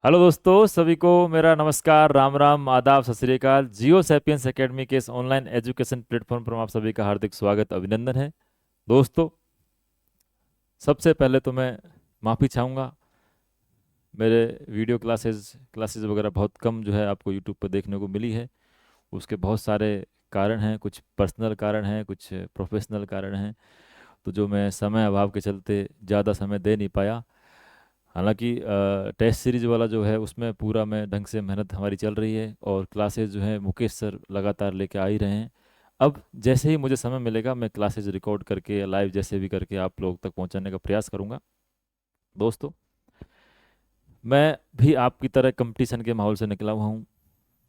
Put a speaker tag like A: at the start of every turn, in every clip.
A: Hello दोस्तों, सभी को मेरा नमस्कार, राम राम, आदाब, सत श्री अकाल। जियो सैपियंस एकेडमी के इस ऑनलाइन एजुकेशन प्लेटफॉर्म पर आप सभी का हार्दिक स्वागत, अभिनंदन है। दोस्तों, सबसे पहले तो मैं माफ़ी चाहूँगा। मेरे वीडियो क्लासेस क्लासेस वगैरह बहुत कम जो है आपको यूट्यूब पर देखने को मिली है। उसके बहुत सारे कारण हैं, कुछ पर्सनल कारण हैं, कुछ प्रोफेशनल कारण हैं। तो जो मैं समय अभाव के चलते ज़्यादा समय दे नहीं पाया। हालांकि टेस्ट सीरीज वाला जो है उसमें पूरा मैं ढंग से मेहनत हमारी चल रही है और क्लासेस जो है मुकेश सर लगातार लेके आ ही रहे हैं। अब जैसे ही मुझे समय मिलेगा मैं क्लासेस रिकॉर्ड करके या लाइव जैसे भी करके आप लोग तक पहुंचाने का प्रयास करूंगा। दोस्तों, मैं भी आपकी तरह कंपटीशन के माहौल से निकला हुआ हूँ।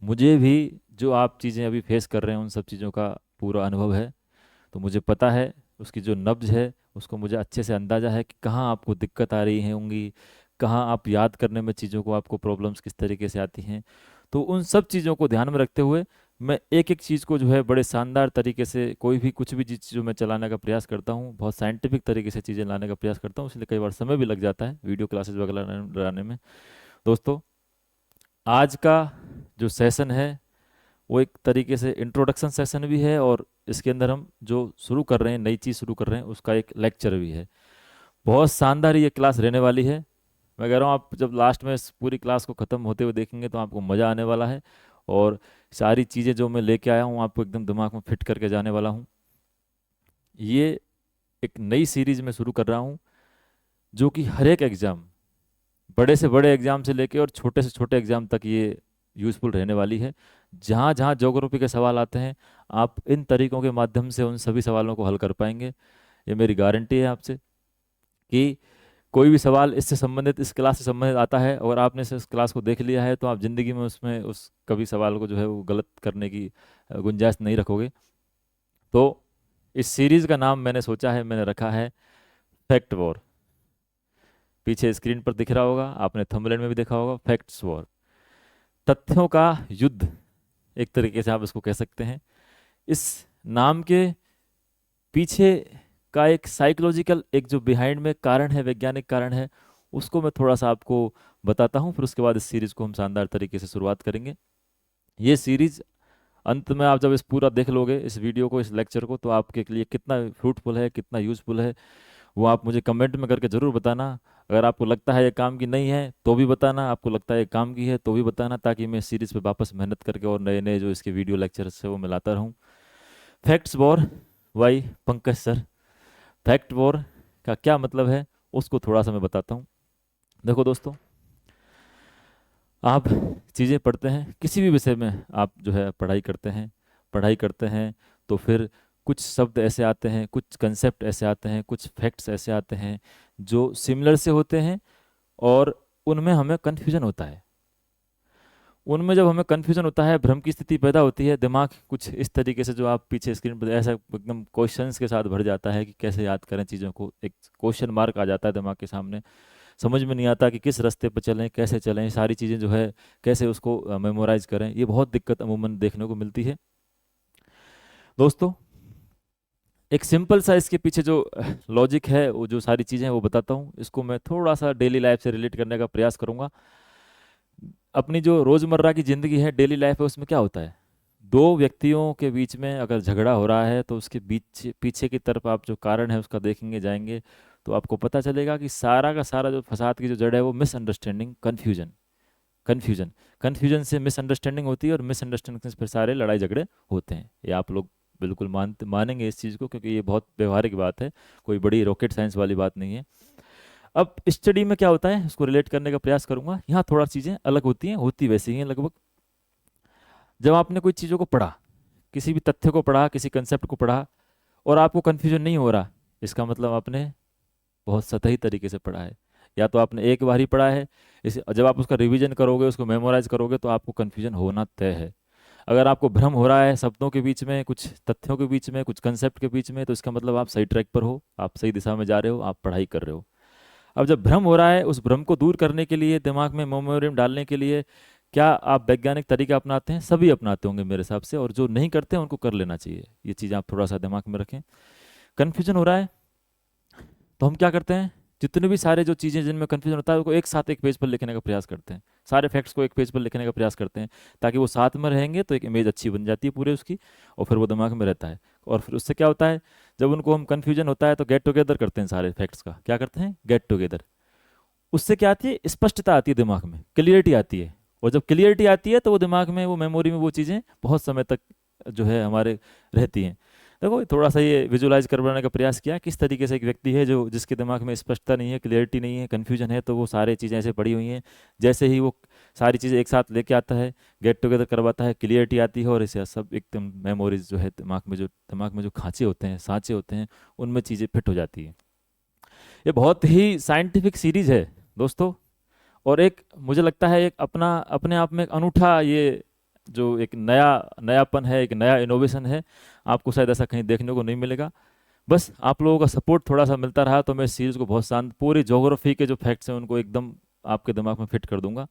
A: मुझे भी जो आप चीज़ें अभी फेस कर रहे हैं उन सब चीज़ों का पूरा अनुभव है। तो मुझे पता है उसकी जो नब्ज है, उसको मुझे अच्छे से अंदाज़ा है कि कहाँ आपको दिक्कत आ रही है होंगी, कहाँ आप याद करने में चीज़ों को आपको प्रॉब्लम्स किस तरीके से आती हैं। तो उन सब चीज़ों को ध्यान में रखते हुए मैं एक एक चीज़ को जो है बड़े शानदार तरीके से, कोई भी कुछ भी चीज़ जो मैं चलाने का प्रयास करता हूँ, बहुत साइंटिफिक तरीके से चीज़ें लाने का प्रयास करता हूँ। इसलिए कई बार समय भी लग जाता है वीडियो क्लासेस वगैरह लाने में। दोस्तों, आज का जो सेशन है वो एक तरीके से इंट्रोडक्शन सेशन भी है, और इसके अंदर हम जो शुरू कर रहे हैं, नई चीज़ शुरू कर रहे हैं, उसका एक लेक्चर भी है। बहुत शानदार ये क्लास रहने वाली है। मैं कह रहा हूँ, आप जब लास्ट में इस पूरी क्लास को ख़त्म होते हुए देखेंगे तो आपको मज़ा आने वाला है। और सारी चीज़ें जो मैं लेके आया हूँ आपको एकदम दिमाग में फिट करके जाने वाला हूँ। ये एक नई सीरीज में शुरू कर रहा हूँ जो कि हर एक एग्ज़ाम, बड़े से बड़े एग्ज़ाम से लेके और छोटे से छोटे एग्ज़ाम तक ये यूज़फुल रहने वाली है। जहाँ जहाँ ज्योग्राफी के सवाल आते हैं, आप इन तरीकों के माध्यम से उन सभी सवालों को हल कर पाएंगे। ये मेरी गारंटी है आपसे कि कोई भी सवाल इससे संबंधित, इस क्लास से संबंधित आता है और आपने इस क्लास को देख लिया है तो आप ज़िंदगी में उसमें उस कभी सवाल को जो है वो गलत करने की गुंजाइश नहीं रखोगे। तो इस सीरीज़ का नाम मैंने सोचा है, मैंने रखा है फैक्ट वॉर। पीछे स्क्रीन पर दिख रहा होगा, आपने थंबनेल में भी देखा होगा, फैक्ट्स वॉर, तथ्यों का युद्ध, एक तरीके से आप इसको कह सकते हैं। इस नाम के पीछे का एक साइकोलॉजिकल, एक जो बिहाइंड में कारण है, वैज्ञानिक कारण है, उसको मैं थोड़ा सा आपको बताता हूँ। फिर उसके बाद इस सीरीज को हम शानदार तरीके से शुरुआत करेंगे। ये सीरीज अंत में आप जब इस पूरा देख लोगे, इस वीडियो को, इस लेक्चर को, तो आपके लिए कितना फ्रूटफुल है, कितना यूजफुल है, वो आप मुझे कमेंट में करके ज़रूर बताना। अगर आपको लगता है ये काम की नहीं है तो भी बताना, आपको लगता है ये काम की है तो भी बताना, ताकि मैं सीरीज पे वापस मेहनत करके और नए नए जो इसके वीडियो लेक्चर्स है वो मिलाता रहूँ। Facts war by Pankaj sir, fact war का क्या मतलब है उसको थोड़ा सा मैं बताता हूँ। देखो दोस्तों, आप चीज़ें पढ़ते हैं, किसी भी विषय में आप जो है पढ़ाई करते हैं तो फिर कुछ शब्द ऐसे आते हैं, कुछ कंसेप्ट ऐसे आते हैं, कुछ फैक्ट्स ऐसे आते हैं जो सिमिलर से होते हैं और उनमें हमें कन्फ्यूजन होता है। उनमें जब हमें कन्फ्यूजन होता है, भ्रम की स्थिति पैदा होती है, दिमाग कुछ इस तरीके से, जो आप पीछे स्क्रीन पर ऐसा एकदम क्वेश्चंस के साथ भर जाता है कि कैसे याद करें चीज़ों को, एक क्वेश्चन मार्क आ जाता है दिमाग के सामने। समझ में नहीं आता कि किस रास्ते पर चलें, कैसे चलें, सारी चीज़ें जो है कैसे उसको मेमोराइज करें। ये बहुत दिक्कत अमूमन देखने को मिलती है। दोस्तों, एक सिंपल सा इसके पीछे जो लॉजिक है, वो जो सारी चीज़ें हैं वो बताता हूँ। इसको मैं थोड़ा सा डेली लाइफ से रिलेट करने का प्रयास करूँगा। अपनी जो रोज़मर्रा की ज़िंदगी है, डेली लाइफ है, उसमें क्या होता है, दो व्यक्तियों के बीच में अगर झगड़ा हो रहा है तो उसके बीच पीछे की तरफ आप जो कारण है उसका देखेंगे जाएंगे तो आपको पता चलेगा कि सारा का सारा जो फसाद की जो जड़ है वो मिसअंडरस्टैंडिंग, कन्फ्यूजन, कन्फ्यूजन, कन्फ्यूजन से मिसअंडरस्टैंडिंग होती है और मिसअंडरस्टैंडिंग से फिर सारे लड़ाई झगड़े होते हैं। ये आप लोग बिल्कुल मानेंगे इस चीज़ को, क्योंकि ये बहुत व्यवहारिक बात है, कोई बड़ी रॉकेट साइंस वाली बात नहीं है। अब स्टडी में क्या होता है उसको रिलेट करने का प्रयास करूंगा। यहाँ थोड़ा चीज़ें अलग होती हैं, होती वैसी ही हैं लगभग। जब आपने कोई चीज़ों को पढ़ा, किसी भी तथ्य को पढ़ा, किसी कंसेप्ट को पढ़ा और आपको कन्फ्यूजन नहीं हो रहा, इसका मतलब आपने बहुत सतही तरीके से पढ़ा है। या तो आपने एक बार ही पढ़ा है, इसे जब आप उसका रिवीजन करोगे, उसको मेमोराइज करोगे, तो आपको कन्फ्यूजन होना तय है। अगर आपको भ्रम हो रहा है शब्दों के बीच में, कुछ तथ्यों के बीच में, कुछ कंसेप्ट के बीच में, तो इसका मतलब आप सही ट्रैक पर हो, आप सही दिशा में जा रहे हो, आप पढ़ाई कर रहे हो। अब जब भ्रम हो रहा है, उस भ्रम को दूर करने के लिए, दिमाग में मेमोरी डालने के लिए क्या आप वैज्ञानिक तरीका अपनाते हैं? सभी अपनाते होंगे मेरे हिसाब से, और जो नहीं करते हैं उनको कर लेना चाहिए। ये चीज़ आप थोड़ा सा दिमाग में रखें। कन्फ्यूजन हो रहा है तो हम क्या करते हैं? जितने भी सारे जो चीज़ें जिनमें कन्फ्यूजन होता है उसको एक साथ एक पेज पर लिखने का प्रयास करते हैं, सारे फैक्ट्स को एक पेज पर लिखने का प्रयास करते हैं, ताकि वो साथ में रहेंगे तो एक इमेज अच्छी बन जाती है पूरे उसकी, और फिर वो दिमाग में रहता है। और फिर उससे क्या होता है, जब उनको हम कन्फ्यूजन होता है तो गेट टुगेदर करते हैं, सारे फैक्ट्स का क्या करते हैं, गेट टुगेदर। उससे क्या आती है, स्पष्टता आती है दिमाग में, क्लियरिटी आती है। और जब क्लियरिटी आती है तो वो दिमाग में, वो मेमोरी में वो चीज़ें बहुत समय तक जो है हमारे रहती हैं। देखो थोड़ा सा ये विजुलाइज करवाने का प्रयास किया, किस तरीके से एक व्यक्ति है जो जिसके दिमाग में स्पष्टता नहीं है, क्लियरिटी नहीं है, कन्फ्यूजन है, तो वो सारी चीज़ें ऐसे पड़ी हुई हैं, जैसे ही वो सारी चीज़ें एक साथ लेके आता है, गेट टुगेदर करवाता है, क्लियरिटी आती है, और इसे सब एकदम मेमोरीज जो है दिमाग में जो खांचे होते हैं, सांचे होते हैं, उनमें चीज़ें फिट हो जाती हैं। ये बहुत ही साइंटिफिक सीरीज है दोस्तों, और एक मुझे लगता है एक अपना अपने आप में एक अनूठा, ये जो एक नयापन है, एक नया इनोवेशन है, आपको शायद ऐसा कहीं देखने को नहीं मिलेगा। बस आप लोगों का सपोर्ट थोड़ा सा मिलता रहा तो मैं इस सीरीज को बहुत शांत, पूरी ज्योग्राफी के जो फैक्ट्स हैं उनको एकदम आपके दिमाग में फिट कर दूंगा।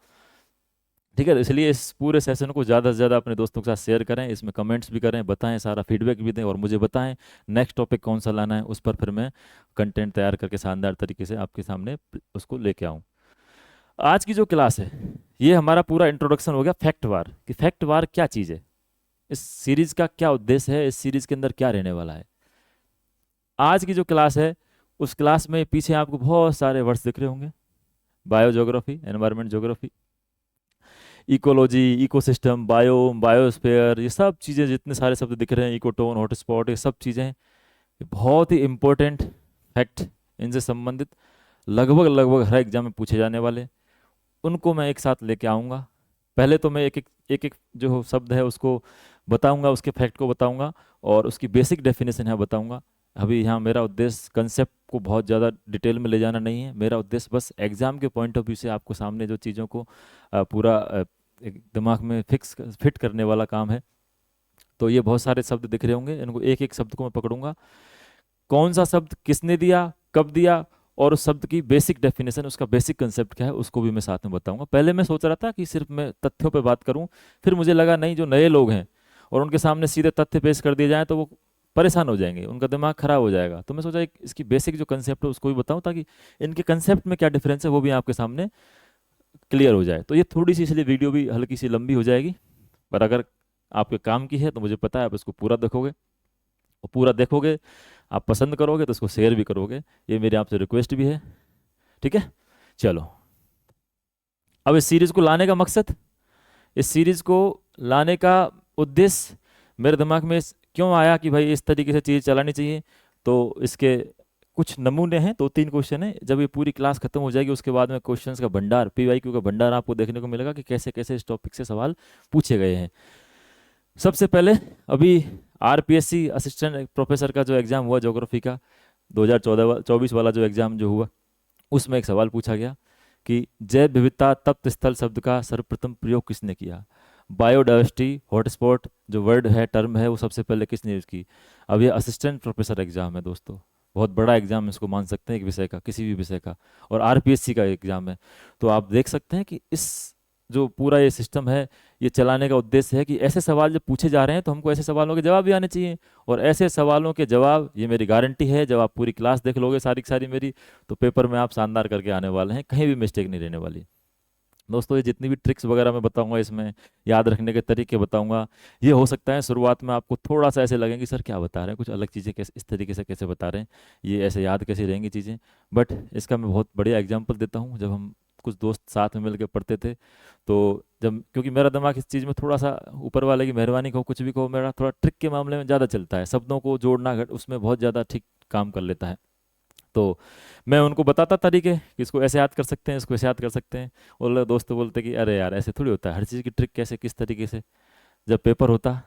A: ठीक है, तो इसलिए इस पूरे सेशन को ज़्यादा से ज़्यादा अपने दोस्तों के साथ शेयर करें, इसमें कमेंट्स भी करें, बताएं, सारा फीडबैक भी दें, और मुझे बताएं नेक्स्ट टॉपिक कौन सा लाना है, उस पर फिर मैं कंटेंट तैयार करके शानदार तरीके से आपके सामने उसको लेके आऊँ। आज की जो क्लास है, ये हमारा पूरा इंट्रोडक्शन हो गया फैक्ट वार, कि फैक्ट वार क्या चीज़ है, इस सीरीज का क्या उद्देश्य है, इस सीरीज के अंदर क्या रहने वाला है। आज की जो क्लास है, उस क्लास में पीछे आपको बहुत सारे वर्ड्स दिख रहे होंगे, bio geography, environment geography, ecology, ecosystem, biosphere, ये सब चीज़ें जितने सारे शब्द दिख रहे हैं, इकोटोन, हॉटस्पॉट, ये सब चीज़ें ये बहुत ही इम्पोर्टेंट फैक्ट, इनसे संबंधित लगभग लगभग हर एग्जाम में पूछे जाने वाले, उनको मैं एक साथ लेके आऊँगा। पहले तो मैं एक एक जो शब्द है उसको बताऊंगा, उसके फैक्ट को बताऊंगा, और उसकी बेसिक डेफिनेशन है बताऊंगा। अभी यहाँ मेरा उद्देश्य कंसेप्ट को बहुत ज़्यादा डिटेल में ले जाना नहीं है, मेरा उद्देश्य बस एग्ज़ाम के पॉइंट ऑफ व्यू से आपको सामने जो चीज़ों को पूरा एक दिमाग में फिट करने वाला काम है। तो ये बहुत सारे शब्द दिख रहे होंगे, इनको एक एक शब्द को मैं पकड़ूंगा, कौन सा शब्द किसने दिया, कब दिया, और उस शब्द की बेसिक डेफिनेशन, उसका बेसिक कंसेप्ट क्या है, उसको भी मैं साथ में बताऊंगा। पहले मैं सोच रहा था कि सिर्फ मैं तथ्यों पे बात करूं, फिर मुझे लगा नहीं, जो नए लोग हैं और उनके सामने सीधे तथ्य पेश कर दिए जाएं तो वो परेशान हो जाएंगे, उनका दिमाग खराब हो जाएगा। तो मैं सोचा एक इसकी बेसिक जो कंसेप्ट है उसको भी बताऊं, ताकि इनके कंसेप्ट में क्या डिफरेंस है वो भी आपके सामने क्लियर हो जाए। तो ये थोड़ी सी इसलिए वीडियो भी हल्की सी लंबी हो जाएगी, पर अगर आपके काम की है तो मुझे पता है आप इसको पूरा देखोगे, और पूरा देखोगे, आप पसंद करोगे तो इसको शेयर भी करोगे, ये मेरी आपसे रिक्वेस्ट भी है। ठीक है, चलो। अब इस सीरीज को लाने का मकसद, इस सीरीज को लाने का उद्देश्य मेरे दिमाग में क्यों आया कि भाई इस तरीके से चीज़ चलानी चाहिए, तो इसके कुछ नमूने हैं, 2-3 क्वेश्चन है। जब ये पूरी क्लास खत्म हो जाएगी उसके बाद में क्वेश्चंस का भंडार, पीवाईक्यू का भंडार आपको देखने को मिलेगा कि कैसे कैसे इस टॉपिक से सवाल पूछे गए हैं। सबसे पहले अभी आरपीएससी असिस्टेंट प्रोफेसर का जो एग्ज़ाम हुआ ज्योग्राफी का 2024 वाला जो एग्ज़ाम जो हुआ, उसमें एक सवाल पूछा गया कि जैव विविधता तप्त स्थल शब्द का सर्वप्रथम प्रयोग किसने किया। बायोडाइवर्सिटी, हॉटस्पॉट जो वर्ड है, टर्म है, वो सबसे पहले किसने यूज़ की। अब ये असिस्टेंट प्रोफेसर एग्ज़ाम है दोस्तों, बहुत बड़ा एग्ज़ाम इसको मान सकते हैं, एक विषय का, किसी भी विषय का, और आरपीएससी का एग्ज़ाम है। तो आप देख सकते हैं कि इस जो पूरा ये सिस्टम है, ये चलाने का उद्देश्य है कि ऐसे सवाल जब पूछे जा रहे हैं तो हमको ऐसे सवालों के जवाब भी आने चाहिए, और ऐसे सवालों के जवाब, ये मेरी गारंटी है, जब आप पूरी क्लास देख लोगे सारी की सारी मेरी, तो पेपर में आप शानदार करके आने वाले हैं, कहीं भी मिस्टेक नहीं रहने वाली। दोस्तों ये जितनी भी ट्रिक्स वगैरह मैं बताऊंगा, इसमें याद रखने के तरीके बताऊंगा, ये हो सकता है शुरुआत में आपको थोड़ा सा ऐसे लगेंगे सर क्या बता रहे हैं, कुछ अलग चीज़ें कैसे इस तरीके से कैसे बता रहे हैं, ये ऐसे याद कैसे रहेंगी चीज़ें। बट इसका मैं बहुत बढ़िया एग्जाम्पल देता हूँ। जब हम कुछ दोस्त साथ में मिलकर पढ़ते थे, तो जब, क्योंकि मेरा दिमाग इस चीज़ में थोड़ा सा, ऊपर वाले की मेहरबानी कहो कुछ भी कहो, मेरा थोड़ा ट्रिक के मामले में ज़्यादा चलता है, शब्दों को जोड़ना उसमें बहुत ज़्यादा ठीक काम कर लेता है। तो मैं उनको बताता तरीके कि इसको ऐसे याद कर सकते हैं, इसको ऐसे याद कर सकते हैं, और दोस्त बोलते कि अरे यार ऐसे थोड़ी होता है, हर चीज़ की ट्रिक कैसे किस तरीके से। जब पेपर होता,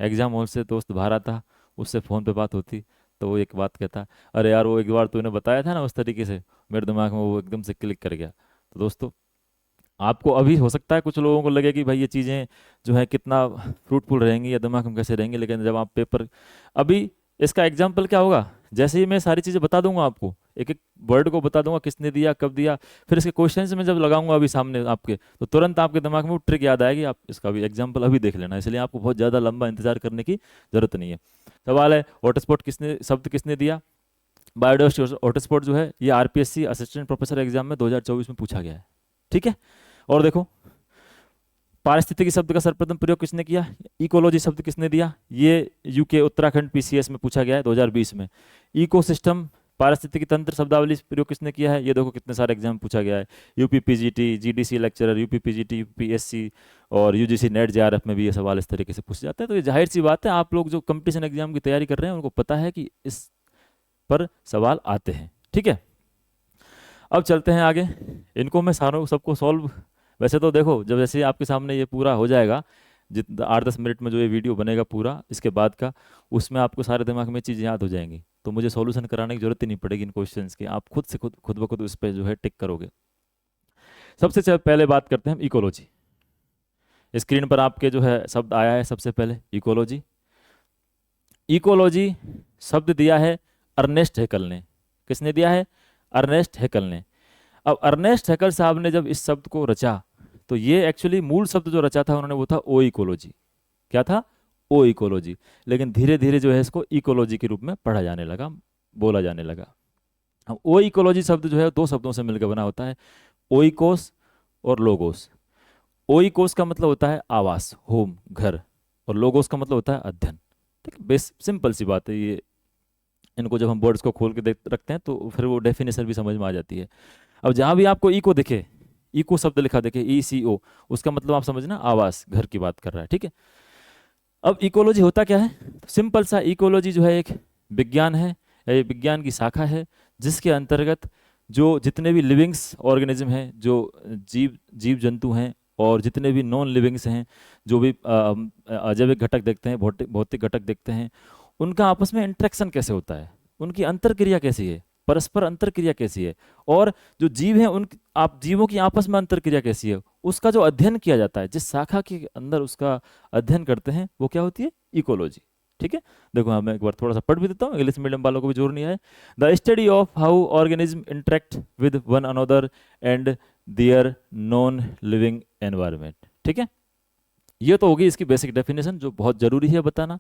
A: एग्जाम हॉल से दोस्त बाहर आता, उससे फ़ोन पे बात होती, तो वो एक बात कहता, अरे यार वो एक बार तूने बताया था ना उस तरीके से, मेरे दिमाग में वो एकदम से क्लिक कर गया। तो दोस्तों आपको अभी हो सकता है कुछ लोगों को लगे कि भाई ये चीज़ें जो है कितना फ्रूटफुल रहेंगी या दिमाग में कैसे रहेंगी, लेकिन जब आप पेपर, अभी इसका एग्जाम्पल क्या होगा, जैसे ही मैं सारी चीज़ें बता दूंगा आपको, एक एक वर्ड को बता दूंगा किसने दिया कब दिया, फिर इसके क्वेश्चन में जब लगाऊंगा अभी सामने आपके, तो तुरंत आपके दिमाग में वो ट्रिक याद आएगी। आप इसका भी एग्जाम्पल अभी देख लेना, इसलिए आपको बहुत ज़्यादा लंबा इंतजार करने की जरूरत नहीं है। सवाल है हॉटस्पॉट किसने, शब्द किसने दिया, बायोडाइवर्सिटी हॉटस्पॉट जो है ये आरपीएससी असिस्टेंट प्रोफेसर एग्जाम में 2024 में पूछा गया है। ठीक है, और देखो पारिस्थितिकी शब्द का सर्वप्रथम प्रयोग किसने किया, इकोलॉजी शब्द किसने दिया, ये यूके उत्तराखंड पीसीएस में पूछा गया है 2020 में। इकोसिस्टम पारिस्थितिकी तंत्र शब्दावली प्रयोग किसने किया है, ये देखो कितने सारे एग्जाम पूछा गया है। UP PGT, GDC lecturer, UP PGT, UPSC और यूजीसी नेट जेआरएफ में भी ये सवाल इस तरीके से पूछे जाते हैं। तो ये जाहिर सी बात है, आप लोग जो कंपटीशन एग्जाम की तैयारी कर रहे हैं उनको पता है कि इस पर सवाल आते हैं। ठीक है, अब चलते हैं आगे। इनको मैं सारों सबको सॉल्व, वैसे तो देखो जब जैसे आपके सामने ये पूरा हो जाएगा, जितना 8-10 मिनट में जो ये वीडियो बनेगा पूरा इसके बाद का, उसमें आपको सारे दिमाग में चीज़ें याद हो जाएंगी, तो मुझे सॉल्यूशन कराने की जरूरत ही नहीं पड़ेगी इन क्वेश्चंस की, आप खुद से खुद ब खुद उस पर जो है टिक करोगे। सबसे पहले बात करते हैं इकोलॉजी। स्क्रीन पर आपके जो है शब्द आया है सबसे पहले, इकोलॉजी। इकोलॉजी शब्द दिया है अर्नेस्ट हैकल ने। किसने दिया है, अर्नेस्ट हैकल ने। अब अर्नेस्ट हैकल साहब ने जब इस शब्द को रचा, तो ये एक्चुअली मूल शब्द जो रचा था उन्होंने वो था ओ इकोलॉजी। क्या था, ओ इकोलॉजी। लेकिन धीरे धीरे जो है इसको इकोलॉजी के रूप में पढ़ा जाने लगा, बोला जाने लगा। अब ओ इकोलॉजी शब्द जो है दो शब्दों से मिलकर बना होता है, ओइकोस और लोगोस। ओइकोस का मतलब होता है आवास, होम, घर, और लोगोस का मतलब होता है अध्ययन। ठीक है, बेस सिंपल सी बात है ये। इनको जब हम वर्ड्स को खोल के देख रखते हैं तो फिर वो डेफिनेशन भी समझ में आ जाती है। अब जहाँ भी आपको इको दिखे, इको शब्द लिखा देखे, ECO, उसका मतलब आप समझना आवास, घर की बात कर रहा है। ठीक है, अब इकोलॉजी होता क्या है, सिंपल सा, इकोलॉजी जो है एक विज्ञान है, ये विज्ञान की शाखा है जिसके अंतर्गत जो जितने भी लिविंग्स ऑर्गेनिज्म हैं, जो जीव जंतु हैं, और जितने भी नॉन लिविंग्स हैं, जो भी अजैविक घटक देखते हैं, भौतिक घटक देखते हैं, उनका आपस में इंटरेक्शन कैसे होता है, उनकी अंतरक्रिया कैसी है, परस्पर अंतरक्रिया कैसी है, और जो जीव हैं उन आप जीवों की आपस में अंतरक्रिया कैसी है, उसका जो अध्ययन किया जाता है, जिस शाखा के अंदर उसका अध्ययन करते हैं, वो क्या होती है, इकोलॉजी। ठीक है, देखो मैं एक बार थोड़ा सा पढ़ भी देता हूँ, इंग्लिश मीडियम वालों को भी जोर नहीं आए। The study of how organism interact with one another and their non living environment. ठीक है, ये तो होगी इसकी बेसिक डेफिनेशन जो बहुत जरूरी है बताना।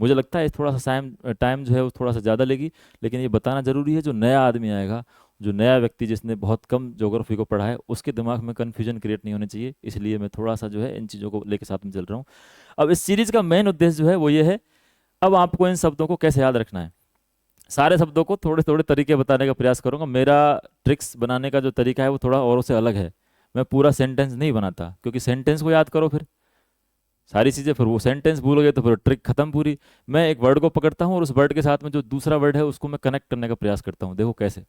A: मुझे लगता है थोड़ा सा टाइम जो है वो थोड़ा सा ज़्यादा लेगी, लेकिन ये बताना जरूरी है। जो नया आदमी आएगा, जो नया व्यक्ति जिसने बहुत कम ज्योग्राफी को पढ़ा है, उसके दिमाग में कन्फ्यूजन क्रिएट नहीं होनी चाहिए, इसलिए मैं थोड़ा सा जो है इन चीज़ों को लेके साथ में चल रहा हूँ। अब इस सीरीज का मेन उद्देश्य जो है वो ये है, अब आपको इन शब्दों को कैसे याद रखना है। सारे शब्दों को थोड़े थोड़े तरीके बताने का प्रयास करूंगा। मेरा ट्रिक्स बनाने का जो तरीका है वो थोड़ा औरों से अलग है। मैं पूरा सेंटेंस नहीं बनाता, क्योंकि सेंटेंस को याद करो फिर सारी चीज़ें, फिर वो सेंटेंस भूल गए तो फिर ट्रिक खत्म पूरी। मैं एक वर्ड को पकड़ता हूँ और उस वर्ड के साथ में जो दूसरा वर्ड है उसको मैं कनेक्ट करने का प्रयास करता हूँ। देखो कैसे,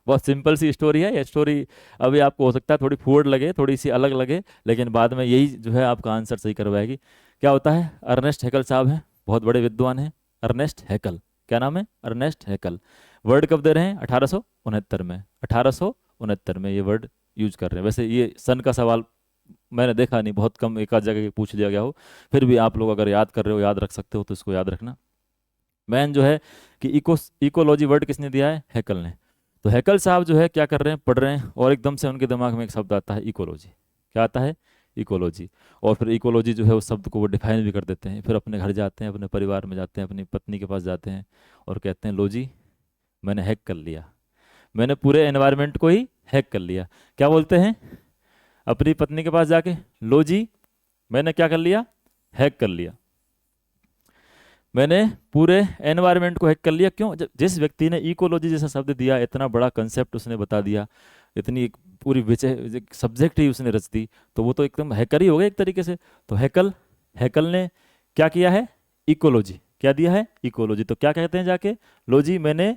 A: बहुत सिंपल सी स्टोरी है। ये स्टोरी अभी आपको हो सकता है थोड़ी फूड लगे, थोड़ी सी अलग लगे, लेकिन बाद में यही जो है आपका आंसर सही करवाएगी। क्या होता है, अर्नेस्ट हैकल साहब हैं, बहुत बड़े विद्वान हैं, अर्नेस्ट हैकल। क्या नाम है, अर्नेस्ट हैकल। वर्ड कब दे रहे हैं, 1869 में, 1869 में ये वर्ड यूज कर रहे हैं। वैसे ये सन का सवाल मैंने देखा नहीं, बहुत कम एक आध जगह पूछ लिया गया हो, फिर भी आप लोग अगर याद कर रहे हो, याद रख सकते हो तो इसको याद रखना। मैन जो है कि इकोलॉजी वर्ड किसने दिया है, हैकल ने। तो हैकल साहब जो है क्या कर रहे हैं, पढ़ रहे हैं, और एकदम से उनके दिमाग में एक शब्द आता है, इकोलॉजी। क्या आता है, इकोलॉजी। और फिर इकोलॉजी जो है उस शब्द को वो डिफाइन भी कर देते हैं। फिर अपने घर जाते हैं, अपने परिवार में जाते हैं, अपनी पत्नी के पास जाते हैं और कहते हैं, लो जी मैंने हैक कर लिया, मैंने पूरे एनवायरनमेंट को ही हैक कर लिया। क्या बोलते हैं अपनी पत्नी के पास जाके, लो जी मैंने क्या कर लिया, हैक कर लिया, मैंने पूरे एनवायरनमेंट को हैक कर लिया। क्यों, जिस व्यक्ति ने इकोलॉजी जैसा शब्द दिया, इतना बड़ा कंसेप्ट उसने बता दिया, इतनी एक पूरी विषय सब्जेक्ट ही उसने रच दी, तो वो तो एकदम हैकर ही हो गया एक तरीके से। तो हैकल ने क्या किया है, इकोलॉजी। क्या दिया है, इकोलॉजी। तो क्या कहते हैं जाके, लो जी मैंने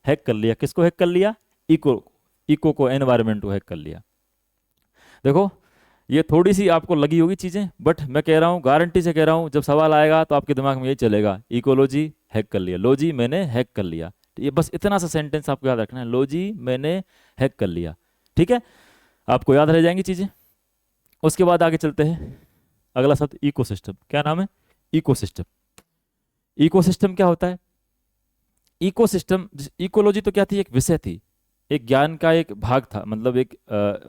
A: हैक कर लिया। किसको हैक कर लिया, इको को, एनवायरनमेंट को हैक कर लिया। देखो ये थोड़ी सी आपको लगी होगी चीजें, बट मैं कह रहा हूँ, गारंटी से कह रहा हूँ, जब सवाल आएगा तो आपके दिमाग में यही चलेगा, इकोलॉजी हैक कर लिया, लो जी मैंने हैक कर लिया। ये बस इतना सा सेंटेंस आपको याद रखना है, लो जी मैंने हैक कर लिया। ठीक है, आपको याद रह जाएंगी चीजें। उसके बाद आगे चलते हैं, अगला शब्द इकोसिस्टम। क्या नाम है, इकोसिस्टम। इकोसिस्टम क्या होता है, इकोसिस्टम, इकोलॉजी तो क्या थी, एक विषय थी, एक ज्ञान का एक भाग था, मतलब एक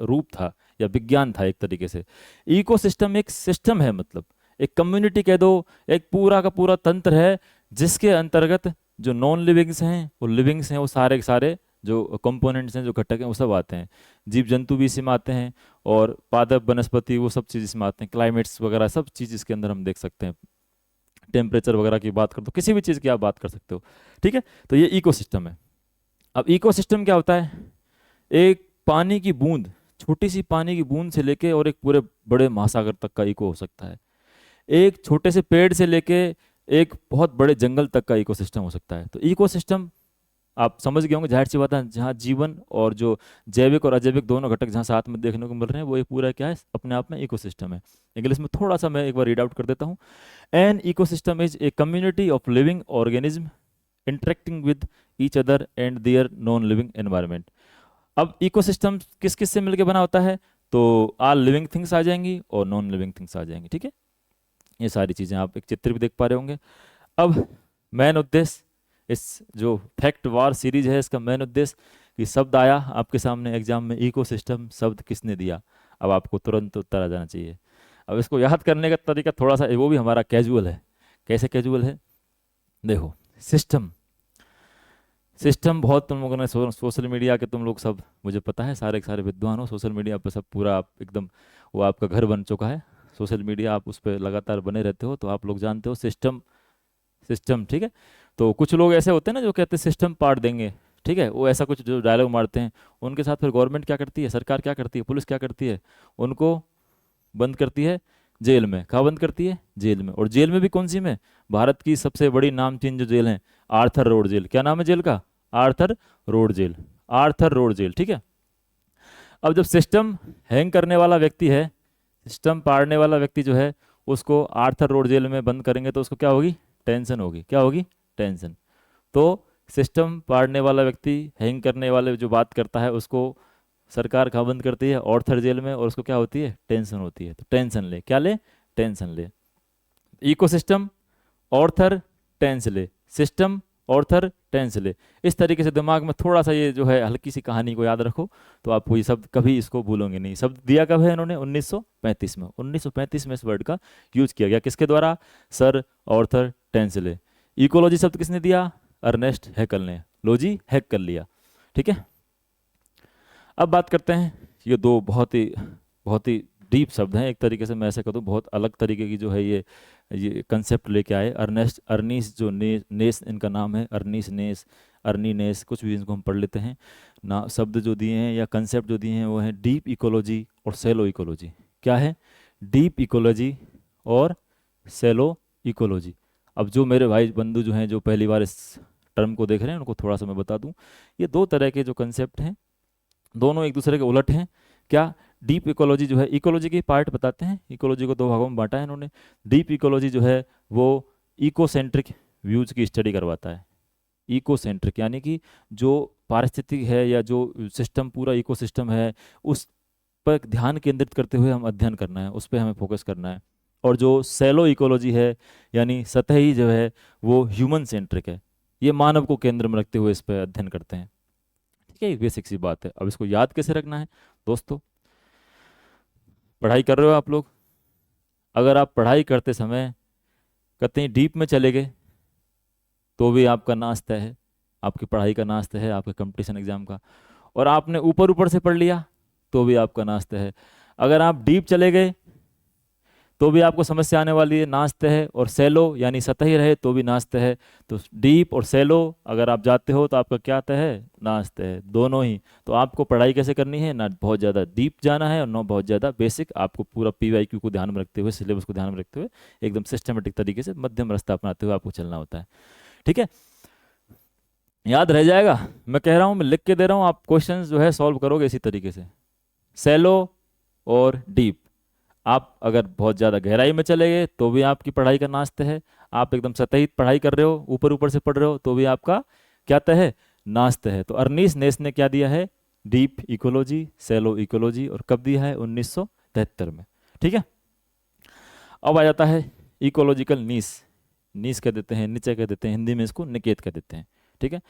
A: रूप था या विज्ञान था एक तरीके से। इकोसिस्टम एक सिस्टम है, मतलब एक कम्युनिटी कह दो, एक पूरा का पूरा तंत्र है जिसके अंतर्गत जो नॉन लिविंग्स हैं वो लिविंग्स हैं, वो सारे के सारे जो कंपोनेंट्स हैं, जो घटक हैं, वो सब आते हैं। जीव जंतु भी इसी में आते हैं, और पादप वनस्पति वो सब चीज़ इसमें आते हैं, क्लाइमेट्स वगैरह सब चीज़ इसके अंदर हम देख सकते हैं। टेम्परेचर वगैरह की बात कर दो, किसी भी चीज़ की आप बात कर सकते हो। ठीक है, तो ये इकोसिस्टम है। अब इकोसिस्टम क्या होता है? एक पानी की बूंद, छोटी सी पानी की बूंद से लेके और एक पूरे बड़े महासागर तक का इको हो सकता है। एक छोटे से पेड़ से लेके एक बहुत बड़े जंगल तक का इकोसिस्टम हो सकता है। तो इकोसिस्टम आप समझ गए होंगे, जाहिर सी बात है, जहाँ जीवन और जो जैविक और अजैविक दोनों घटक जहाँ साथ में देखने को मिल रहे हैं, वो ये पूरा क्या है, अपने आप में इकोसिस्टम है। इंग्लिश में थोड़ा सा मैं एक बार रीड आउट कर देता हूँ। An ecosystem is a community of living organism interacting with each other and their non living environment. अब इकोसिस्टम किस किस से मिलकर बना होता है? तो आल लिविंग थिंग्स आ जाएंगी और नॉन लिविंग थिंग्स आ जाएंगी। ठीक है, ये सारी चीज़ें आप एक चित्र भी देख पा रहे होंगे। अब मेन उद्देश्य इस जो फैक्ट वार सीरीज है, इसका मेन उद्देश्य कि शब्द आया आपके सामने एग्जाम में, इकोसिस्टम शब्द किसने दिया, अब आपको तुरंत उत्तर आ जाना चाहिए। अब इसको याद करने का तरीका थोड़ा सा वो भी हमारा कैजुअल है। कैसे कैजुअल है? देखो, सिस्टम सिस्टम बहुत तुम लोगों ने सोशल मीडिया के, तुम लोग सब, मुझे पता है सारे के सारे विद्वान हो, सोशल मीडिया पर सब पूरा आप एकदम, वो आपका घर बन चुका है सोशल मीडिया, आप उस पर लगातार बने रहते हो, तो आप लोग जानते हो सिस्टम सिस्टम। ठीक है, तो कुछ लोग ऐसे होते हैं ना जो कहते हैं सिस्टम पाट देंगे। ठीक है, वो ऐसा कुछ जो डायलॉग मारते हैं, उनके साथ फिर गवर्नमेंट क्या करती है, सरकार क्या करती है, पुलिस क्या करती है, उनको बंद करती है जेल में। कहाँ बंद करती है? जेल में। और जेल में भी कौन सी में? भारत की सबसे बड़ी नामचीन जो जेल है, आर्थर रोड जेल। क्या नाम है जेल का? Arthur Road jail. Arthur Road jail. ठीक है, अब जब सिस्टम हैंग करने वाला व्यक्ति है, सिस्टम पाड़ने वाला व्यक्ति जो है, उसको आर्थर रोड जेल में बंद करेंगे तो उसको क्या होगी? टेंशन होगी। क्या होगी? टेंशन। तो सिस्टम पाड़ने वाला व्यक्ति, हैंग करने वाले जो बात करता है, उसको सरकार कहाँ बंद करती है? आर्थर जेल में। और उसको क्या होती है? टेंशन होती है। तो टेंशन ले, क्या ले? टेंशन ले। इकोसिस्टम ऑर्थर टेंस ले, सिस्टम ऑर्थर टेंस ले। इस तरीके से दिमाग में थोड़ा सा ये जो है हल्की सी कहानी को याद रखो, तो आपको ये शब्द कभी इसको भूलोगे नहीं। शब्द दिया कब है इन्होंने? 1935 में। 1935 में इस वर्ड का यूज किया गया। किसके द्वारा? सर ऑर्थर टेंस ले। इकोलॉजी शब्द किसने दिया? अर्नेस्ट हैकल ने। लॉजी हैक कर लिया। ठीक है, अब बात करते हैं, ये दो बहुत ही डीप शब्द हैं, एक तरीके से मैं ऐसे कहूँ बहुत अलग तरीके की जो है ये कंसेप्ट लेके आए। अर्नेस्ट अर्नीस जो नेस इनका नाम है, अर्नीस नेस, अर्नी नेस, कुछ भी इनको हम पढ़ लेते हैं ना। शब्द जो दिए हैं या कंसेप्ट जो दिए हैं वो है डीप इकोलॉजी और सेलो इकोलॉजी। क्या है? डीप इकोलॉजी और सेलो इकोलॉजी। अब जो मेरे भाई बंधु जो हैं, जो पहली बार इस टर्म को देख रहे हैं, उनको थोड़ा सा मैं बता दूं, ये दो तरह के जो कंसेप्ट हैं, दोनों एक दूसरे के उलट हैं। क्या? डीप इकोलॉजी जो है, इकोलॉजी के पार्ट बताते हैं, इकोलॉजी को दो भागों में बांटा है इन्होंने। डीप इकोलॉजी जो है वो इकोसेंट्रिक व्यूज की स्टडी करवाता है। इकोसेंट्रिक यानी कि जो पारिस्थितिक है या जो सिस्टम पूरा इकोसिस्टम है, उस पर ध्यान केंद्रित करते हुए हम अध्ययन करना है, उस पर हमें फोकस करना है। और जो सेलो इकोलॉजी है, यानी सतही जो है, वो ह्यूमन सेंट्रिक है, ये मानव को केंद्र में रखते हुए इस पर अध्ययन करते हैं। ठीक है, बेसिक सी बात है। अब इसको याद कैसे रखना है दोस्तों? पढ़ाई कर रहे हो आप लोग, अगर आप पढ़ाई करते समय कतई डीप में चले गए तो भी आपका नाश तय है, आपकी पढ़ाई का नाश तय है, आपके कंपटीशन एग्जाम का। और आपने ऊपर ऊपर से पढ़ लिया तो भी आपका नाश तय है। अगर आप डीप चले गए तो भी आपको समस्या आने वाली है, नाश तय है। और सेलो यानी सतही रहे तो भी नाश तय है। तो डीप और सेलो अगर आप जाते हो तो आपका क्या तय है? नाश तय है, दोनों ही। तो आपको पढ़ाई कैसे करनी है? ना बहुत ज़्यादा डीप जाना है और ना बहुत ज़्यादा बेसिक। आपको पूरा PYQ को ध्यान में रखते हुए, सिलेबस को ध्यान में रखते हुए, एकदम सिस्टमेटिक तरीके से मध्यम रास्ता अपनाते हुए आपको चलना होता है। ठीक है, याद रह जाएगा, मैं कह रहा हूँ, मैं लिख के दे रहा हूँ, आप क्वेश्चन जो है सॉल्व करोगे इसी तरीके से। सेलो और डीप। आप अगर बहुत ज़्यादा गहराई में चले गए तो भी आपकी पढ़ाई का नाश तय है। आप एकदम सतही पढ़ाई कर रहे हो, ऊपर ऊपर से पढ़ रहे हो, तो भी आपका क्या तय है? नाश तय है। तो अर्नीस नेस ने क्या दिया है? डीप इकोलॉजी, सेलो इकोलॉजी। और कब दिया है? 1973 में। ठीक है, अब आ जाता है इकोलॉजिकल नीस। नीस कह देते हैं, नीचे कह देते हैं, हिंदी में इसको निकेत कह देते हैं। ठीक है,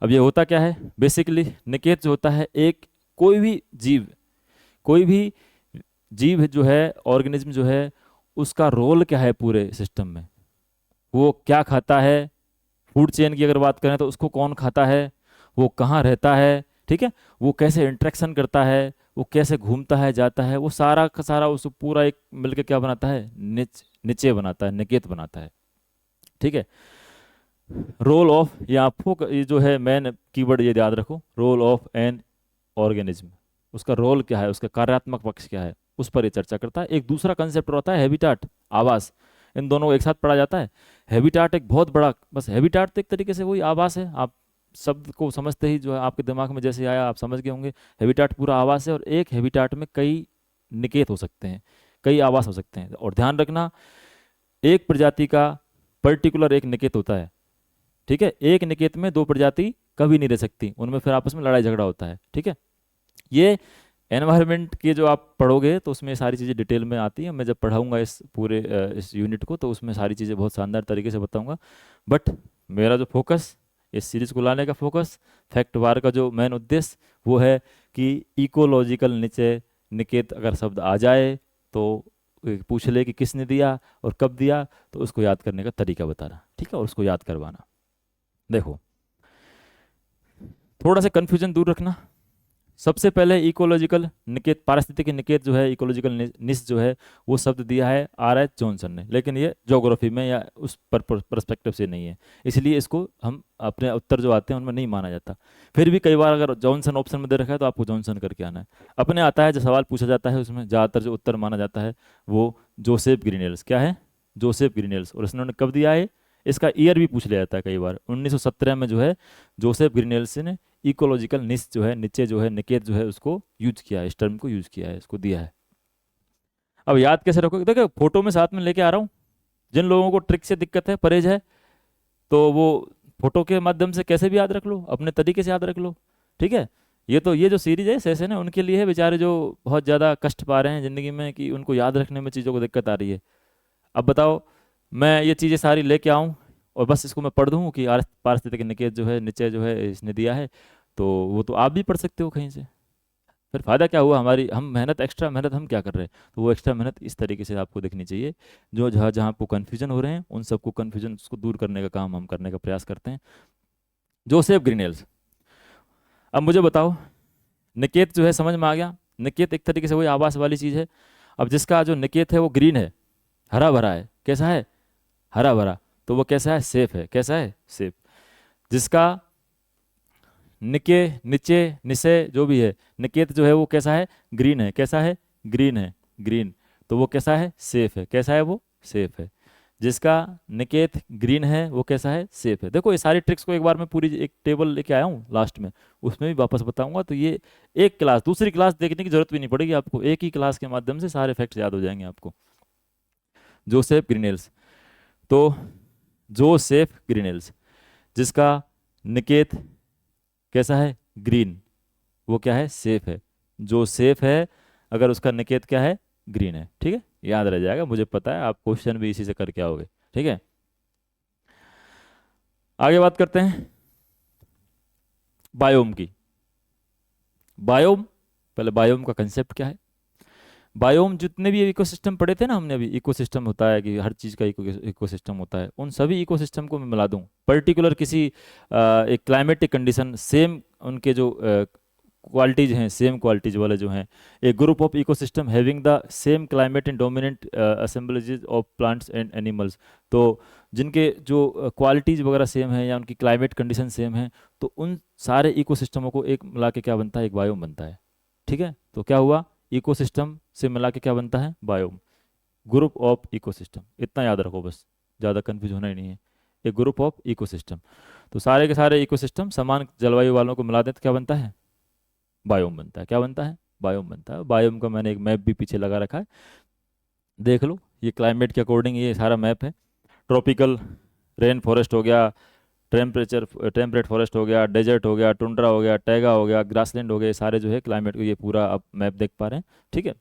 A: अब ये होता क्या है? बेसिकली निकेत जो होता है, एक कोई भी जीव जो है, ऑर्गेनिज्म जो है, उसका रोल क्या है पूरे सिस्टम में, वो क्या खाता है, फूड चेन की अगर बात करें तो उसको कौन खाता है, वो कहाँ रहता है, ठीक है, वो कैसे इंटरेक्शन करता है, वो कैसे घूमता है जाता है, वो सारा का सारा उस पूरा एक मिलकर क्या बनाता है, निचे बनाता है, निकेत बनाता है। ठीक है। रोल ऑफ, या आपको ये जो है मेन कीवर्ड ये याद रखो, रोल ऑफ एन ऑर्गेनिज्म, उसका रोल क्या है, उसका कार्यात्मक पक्ष क्या है, उस पर ये चर्चा करता है। एक दूसरा कंसेप्ट होता है हैबिटाट, आवास। इन दोनों को एक साथ पढ़ा जाता है। हैबिटाट एक बहुत बड़ा, बस हैबिटाट तो एक तरीके से वही आवास है। आप शब्द को समझते ही जो है आपके दिमाग में जैसे आया आप समझ गए होंगे, हैबिटाट पूरा आवास है। और एक हैबिटाट में कई निकेत हो सकते हैं, कई आवास हो सकते हैं। और ध्यान रखना, एक प्रजाति का पर्टिकुलर एक निकेत होता है, ठीक है। एक निकेत में दो प्रजाति कभी नहीं रह सकती, उनमें फिर आपस में लड़ाई झगड़ा होता है, ठीक है। ये एनवायरनमेंट के जो आप पढ़ोगे तो उसमें सारी चीज़ें डिटेल में आती हैं। मैं जब पढ़ाऊंगा इस पूरे इस यूनिट को तो उसमें सारी चीज़ें बहुत शानदार तरीके से बताऊंगा। बट मेरा जो फोकस, इस सीरीज को लाने का फोकस, फैक्ट वार का जो मेन उद्देश्य वो है कि इकोलॉजिकल नीचे निकेत अगर शब्द आ जाए तो पूछ ले कि किसने दिया और कब दिया, तो उसको याद करने का तरीका बताना, ठीक है, और उसको याद करवाना। देखो, थोड़ा सा कन्फ्यूजन दूर रखना। सबसे पहले इकोलॉजिकल निकेत, पारिस्थितिक निकेत जो है, इकोलॉजिकल निश जो है, वो शब्द दिया है R.H. जॉनसन ने, लेकिन ये ज्योग्राफी में या उस परस्पेक्टिव से नहीं है, इसलिए इसको हम अपने उत्तर जो आते हैं उनमें नहीं माना जाता। फिर भी कई बार अगर जॉनसन ऑप्शन में दे रखा है तो आपको जॉनसन करके आना है। अपने आता है जो सवाल पूछा जाता है उसमें ज़्यादातर जो उत्तर माना जाता है वो जोसेफ ग्रीनियल्स, क्या है, जोसेफ ग्रीनियल्स। और इसने कब दिया है, इसका ईयर भी पूछ लिया जाता है कई बार। 1917 में जो है जोसेफ ग्रीनियल्स ने इकोलॉजिकल निश जो है, नीचे जो है निकेत जो है, उसको यूज किया है, इस टर्म को यूज किया है, इसको दिया है। अब याद कैसे रखोगे, देखो फोटो में साथ में लेके आ रहा हूँ। जिन लोगों को ट्रिक से दिक्कत है, परहेज है, तो वो फोटो के माध्यम से कैसे भी याद रख लो, अपने तरीके से याद रख लो, ठीक है। ये जो सीरीज है सेशन है उनके लिए है, बेचारे जो बहुत ज़्यादा कष्ट पा रहे हैं ज़िंदगी में कि उनको याद रखने में चीज़ों को दिक्कत आ रही है। अब बताओ, मैं ये चीज़ें सारी लेके आऊँ और बस इसको मैं पढ़ दूँ कि पारिस्थितिक निकेत जो है नीचे जो है इसने दिया है, तो वो तो आप भी पढ़ सकते हो कहीं से। फिर फायदा क्या हुआ, हमारी हम मेहनत, एक्स्ट्रा मेहनत हम क्या कर रहे हैं, तो वो एक्स्ट्रा मेहनत इस तरीके से आपको दिखनी चाहिए। जो जहाँ जहाँ आपको कन्फ्यूजन हो रहे हैं उन सबको कन्फ्यूजन को दूर करने का काम हम करने का प्रयास करते हैं। जोसेफ ग्रीनियल्स। अब मुझे बताओ, निकेत जो है समझ में आ गया, निकेत एक तरीके से वही आवास वाली चीज़ है। अब जिसका जो निकेत है वो ग्रीन है, हरा भरा है, कैसा है, हरा भरा, तो वो कैसा है, सेफ है, कैसा है, सेफ। जिसका निके, नीचे, निसे जो भी है, निकेत जो है वो कैसा है, ग्रीन है, कैसा है, ग्रीन है, ग्रीन, तो वो कैसा है, सेफ है, कैसा है, वो सेफ है। जिसका निकेत ग्रीन है वो कैसा है, सेफ है। देखो ये सारी ट्रिक्स को एक बार मैं पूरी एक टेबल लेके आया हूँ लास्ट में, उसमें भी वापस बताऊंगा। तो ये एक क्लास, दूसरी क्लास देखने की जरूरत भी नहीं पड़ेगी आपको, एक ही क्लास के माध्यम से सारे फैक्ट्स याद हो जाएंगे आपको। जोसेफ ग्रीनियल्स, तो जोसेफ ग्रीनियल्स जिसका निकेत कैसा है, ग्रीन, वो क्या है, सेफ है। जो सेफ है अगर उसका निकेत क्या है, ग्रीन है, ठीक है, याद रह जाएगा, मुझे पता है आप क्वेश्चन भी इसी से करके आओगे, ठीक है। आगे बात करते हैं बायोम की। बायोम, पहले बायोम का कंसेप्ट क्या है। बायोम, जितने भी इकोसिस्टम पढ़े थे ना हमने अभी, इकोसिस्टम होता है कि हर चीज़ का इकोसिस्टम होता है, उन सभी इकोसिस्टम को मैं मिला दूं पर्टिकुलर किसी एक क्लाइमेटिक कंडीशन, सेम उनके जो क्वालिटीज हैं, सेम क्वालिटीज वाले जो हैं, a group of ecosystem having the same climate and dominant assemblages of plants and animals. तो जिनके जो क्वालिटीज वगैरह सेम है या उनकी क्लाइमेट कंडीशन सेम है, तो उन सारे इकोसिस्टमों को एक मिला के क्या बनता है, एक बायोम बनता है, ठीक है। तो क्या हुआ, इकोसिस्टम से मिला के क्या बनता है, बायोम, ग्रुप ऑफ इकोसिस्टम, इतना याद रखो बस, ज़्यादा कन्फ्यूज होना ही नहीं है, एक ग्रुप ऑफ इकोसिस्टम। तो सारे के सारे इकोसिस्टम समान जलवायु वालों को मिला दें तो क्या बनता है, बायोम बनता है, क्या बनता है, बायोम बनता है। बायोम का मैंने एक मैप भी पीछे लगा रखा है, देख लो, ये क्लाइमेट के अकॉर्डिंग ये सारा मैप है। ट्रॉपिकल रेन फॉरेस्ट हो गया, टेम्परेट फॉरेस्ट हो गया, डेजर्ट हो गया, टुंड्रा हो गया, टैगा हो गया, ग्रासलैंड हो गया, ये सारे जो है क्लाइमेट को ये पूरा आप मैप देख पा रहे हैं, ठीक है।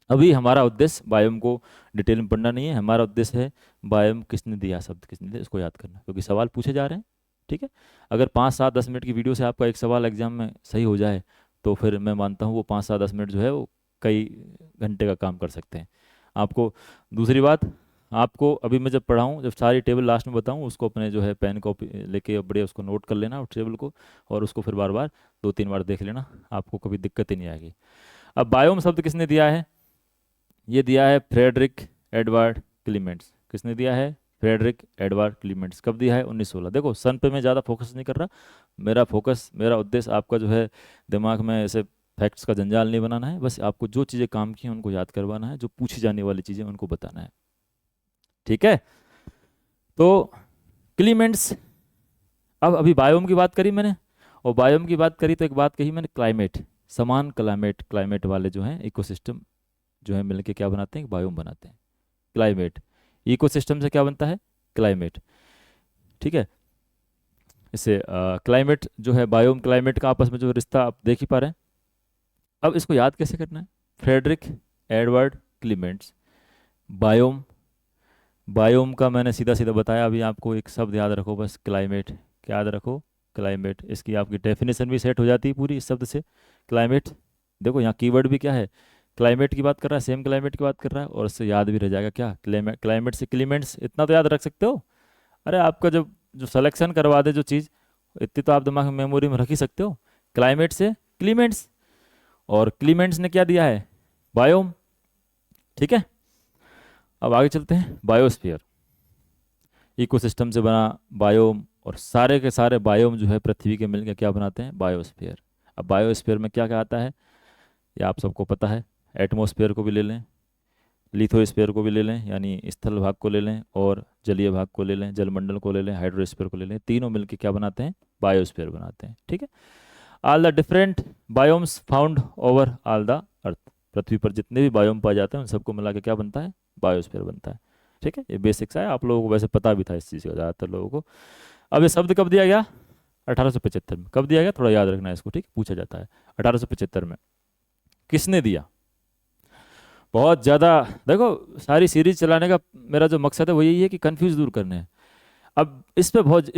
A: अभी हमारा उद्देश्य बायोम को डिटेल में पढ़ना नहीं है, हमारा उद्देश्य है बायोम किसने दिया, शब्द किसने दिया, इसको याद करना, क्योंकि सवाल पूछे जा रहे हैं, ठीक है। अगर 5, 7, 10 मिनट की वीडियो से आपका एक सवाल एग्जाम में सही हो जाए तो फिर मैं मानता हूँ वो 5, 7, 10 मिनट जो है वो कई घंटे का काम कर सकते हैं आपको। दूसरी बात, आपको अभी मैं जब पढ़ाऊँ, जब सारी टेबल लास्ट में बताऊँ, उसको अपने जो है पेन कॉपी लेके बड़े उसको नोट कर लेना उस टेबल को, और उसको फिर बार बार 2-3 बार देख लेना, आपको कभी दिक्कत ही नहीं आएगी। अब बायोम शब्द किसने दिया है? ये दिया है फ्रेडरिक एडवर्ड क्लीमेंट्स। किसने दिया है? Frederick Edward Clements. कब दिया है? 1916। देखो सन पे मैं ज़्यादा फोकस नहीं कर रहा, मेरा उद्देश्य आपका जो है दिमाग में ऐसे फैक्ट्स का जंजाल नहीं बनाना है, बस आपको जो चीज़ें काम की हैं उनको याद करवाना है, जो पूछी जाने वाली चीज़ें उनको बताना है। ठीक है, तो क्लीमेंट्स। अब अभी बायोम की बात करी मैंने, और बायोम की बात करी तो एक बात कही मैंने, क्लाइमेट, समान क्लाइमेट वाले जो हैं इकोसिस्टम जो है मिलके क्या बनाते हैं? बायोम बनाते हैं। क्लाइमेट, इकोसिस्टम से क्या बनता है? क्लाइमेट। ठीक है, इससे क्लाइमेट जो है, बायोम क्लाइमेट का आपस में जो रिश्ता आप देख ही पा रहे हैं। अब इसको याद कैसे करना है? Frederick Edward Clements, biome. Biome का मैंने सीधा सीधा बताया अभी आपको, एक शब्द याद रखो बस, क्लाइमेट। क्या याद रखो? क्लाइमेट। इसकी आपकी डेफिनेशन भी सेट हो जाती है पूरी इस शब्द से, क्लाइमेट। देखो यहाँ कीवर्ड भी क्या है? क्लाइमेट की बात कर रहा है, सेम क्लाइमेट की बात कर रहा है, और इससे याद भी रह जाएगा क्या? क्लाइमेट, क्लाइमेट से क्लीमेंट्स, इतना तो याद रख सकते हो। अरे आपका जब जो सिलेक्शन करवा दे जो चीज़, इतनी तो आप दिमाग में मेमोरी में रख ही सकते हो। क्लाइमेट से क्लीमेंट्स, और क्लीमेंट्स ने क्या दिया है? बायोम। ठीक है, अब आगे चलते हैं। बायोस्फीयर, इकोसिस्टम से बना बायोम, और सारे के सारे बायोम जो है पृथ्वी के मिलकर क्या बनाते हैं? बायोस्फीयर। अब बायोस्फीयर में क्या क्या आता है ये आप सबको पता है। एटमॉस्फेयर को भी ले लें, लिथोस्फीयर को भी ले लें, यानी स्थल भाग को ले लें, और जलीय भाग को ले लें, जलमंडल को ले लें, हाइड्रोस्फीयर को ले लें, तीनों मिलकर क्या बनाते हैं? बायोस्फीयर बनाते हैं। ठीक है, all the different biomes found over all the earth, पृथ्वी पर जितने भी बायोम पाए जाते हैं उन सबको मिला के क्या बनता है? बायोस्फीयर बनता है। ठीक है, ये बेसिक्स है, आप लोगों को वैसे पता भी था इस चीज़ का, ज़्यादातर लोगों को। अब ये शब्द कब दिया गया? 1875 में। कब दिया गया? थोड़ा याद रखना है इसको, ठीक, पूछा जाता है। 1875 में। किसने दिया? बहुत ज़्यादा, देखो सारी सीरीज चलाने का मेरा जो मकसद है वो यही है कि कंफ्यूज दूर करने हैं। अब इस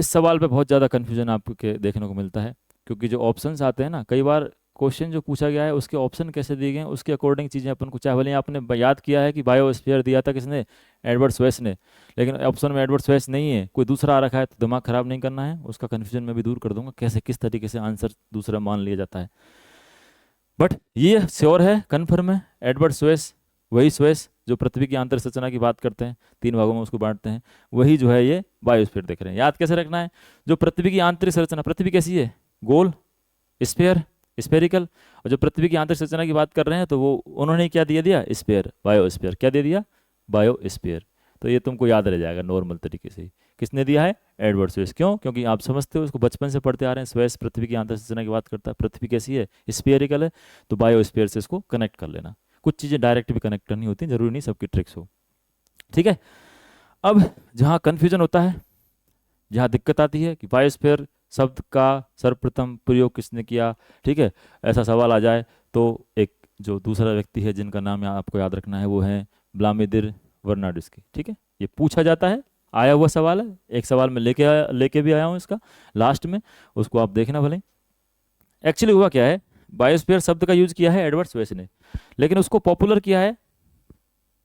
A: सवाल पे बहुत ज़्यादा कंफ्यूजन आपको देखने को मिलता है, क्योंकि जो ऑप्शंस आते हैं ना, कई बार क्वेश्चन जो पूछा गया है उसके ऑप्शन कैसे दिए गए हैं उसके अकॉर्डिंग चीज़ें अपन को, चाहे भले आपने याद किया है कि बायोस्फीयर दिया था किसने? एडवर्ड स्वेस ने, लेकिन ऑप्शन में एडवर्ड स्वेस नहीं है, कोई दूसरा आ रखा है, तो दिमाग खराब नहीं करना है, उसका कन्फ्यूजन मैं भी दूर कर दूंगा कैसे किस तरीके से आंसर दूसरा मान लिया जाता है। बट ये श्योर है, कन्फर्म है, एडवर्ड स्वेस, वही स्वेस जो पृथ्वी की आंतरिक संरचना की बात करते हैं, 3 भागों में उसको बांटते हैं, वही जो है ये बायोस्फीयर देख रहे हैं। याद कैसे रखना है? जो पृथ्वी की आंतरिक संरचना, पृथ्वी कैसी है? गोल, स्फीयर, स्फेरिकल। और जो पृथ्वी की आंतरिक संरचना की बात कर रहे हैं तो वो उन्होंने क्या दिया? Sphere, biosphere. क्या दे दिया? बायोस्फीयर। तो ये तुमको याद रह जाएगा नॉर्मल तरीके से। किसने दिया है? Edward Suez. क्यों? क्योंकि आप समझते हो, इसको बचपन से पढ़ते आ रहे हैं। स्वेस पृथ्वी की आंतरिक संरचना की बात करता है, पृथ्वी कैसी है? स्फीयरिकल है, तो बायोस्फीयर से इसको कनेक्ट कर लेना। कुछ चीज़ें डायरेक्ट भी कनेक्ट करनी होती हैं, जरूरी नहीं सबकी ट्रिक्स हो। ठीक है, अब जहाँ कन्फ्यूजन होता है, जहाँ दिक्कत आती है कि बायोस्फीयर शब्द का सर्वप्रथम प्रयोग किसने किया, ठीक है, ऐसा सवाल आ जाए, तो एक जो दूसरा व्यक्ति है जिनका नाम यहाँ आपको याद रखना है वो है व्लादिमीर बर्नाड्स्की। ठीक है, ये पूछा जाता है, आया हुआ सवाल है, एक सवाल में लेके भी आया हूँ इसका लास्ट में, उसको आप देखना भले। एक्चुअली हुआ क्या है, बायोस्फीयर शब्द का यूज किया है एडवर्ड स्वेस ने, लेकिन उसको पॉपुलर किया है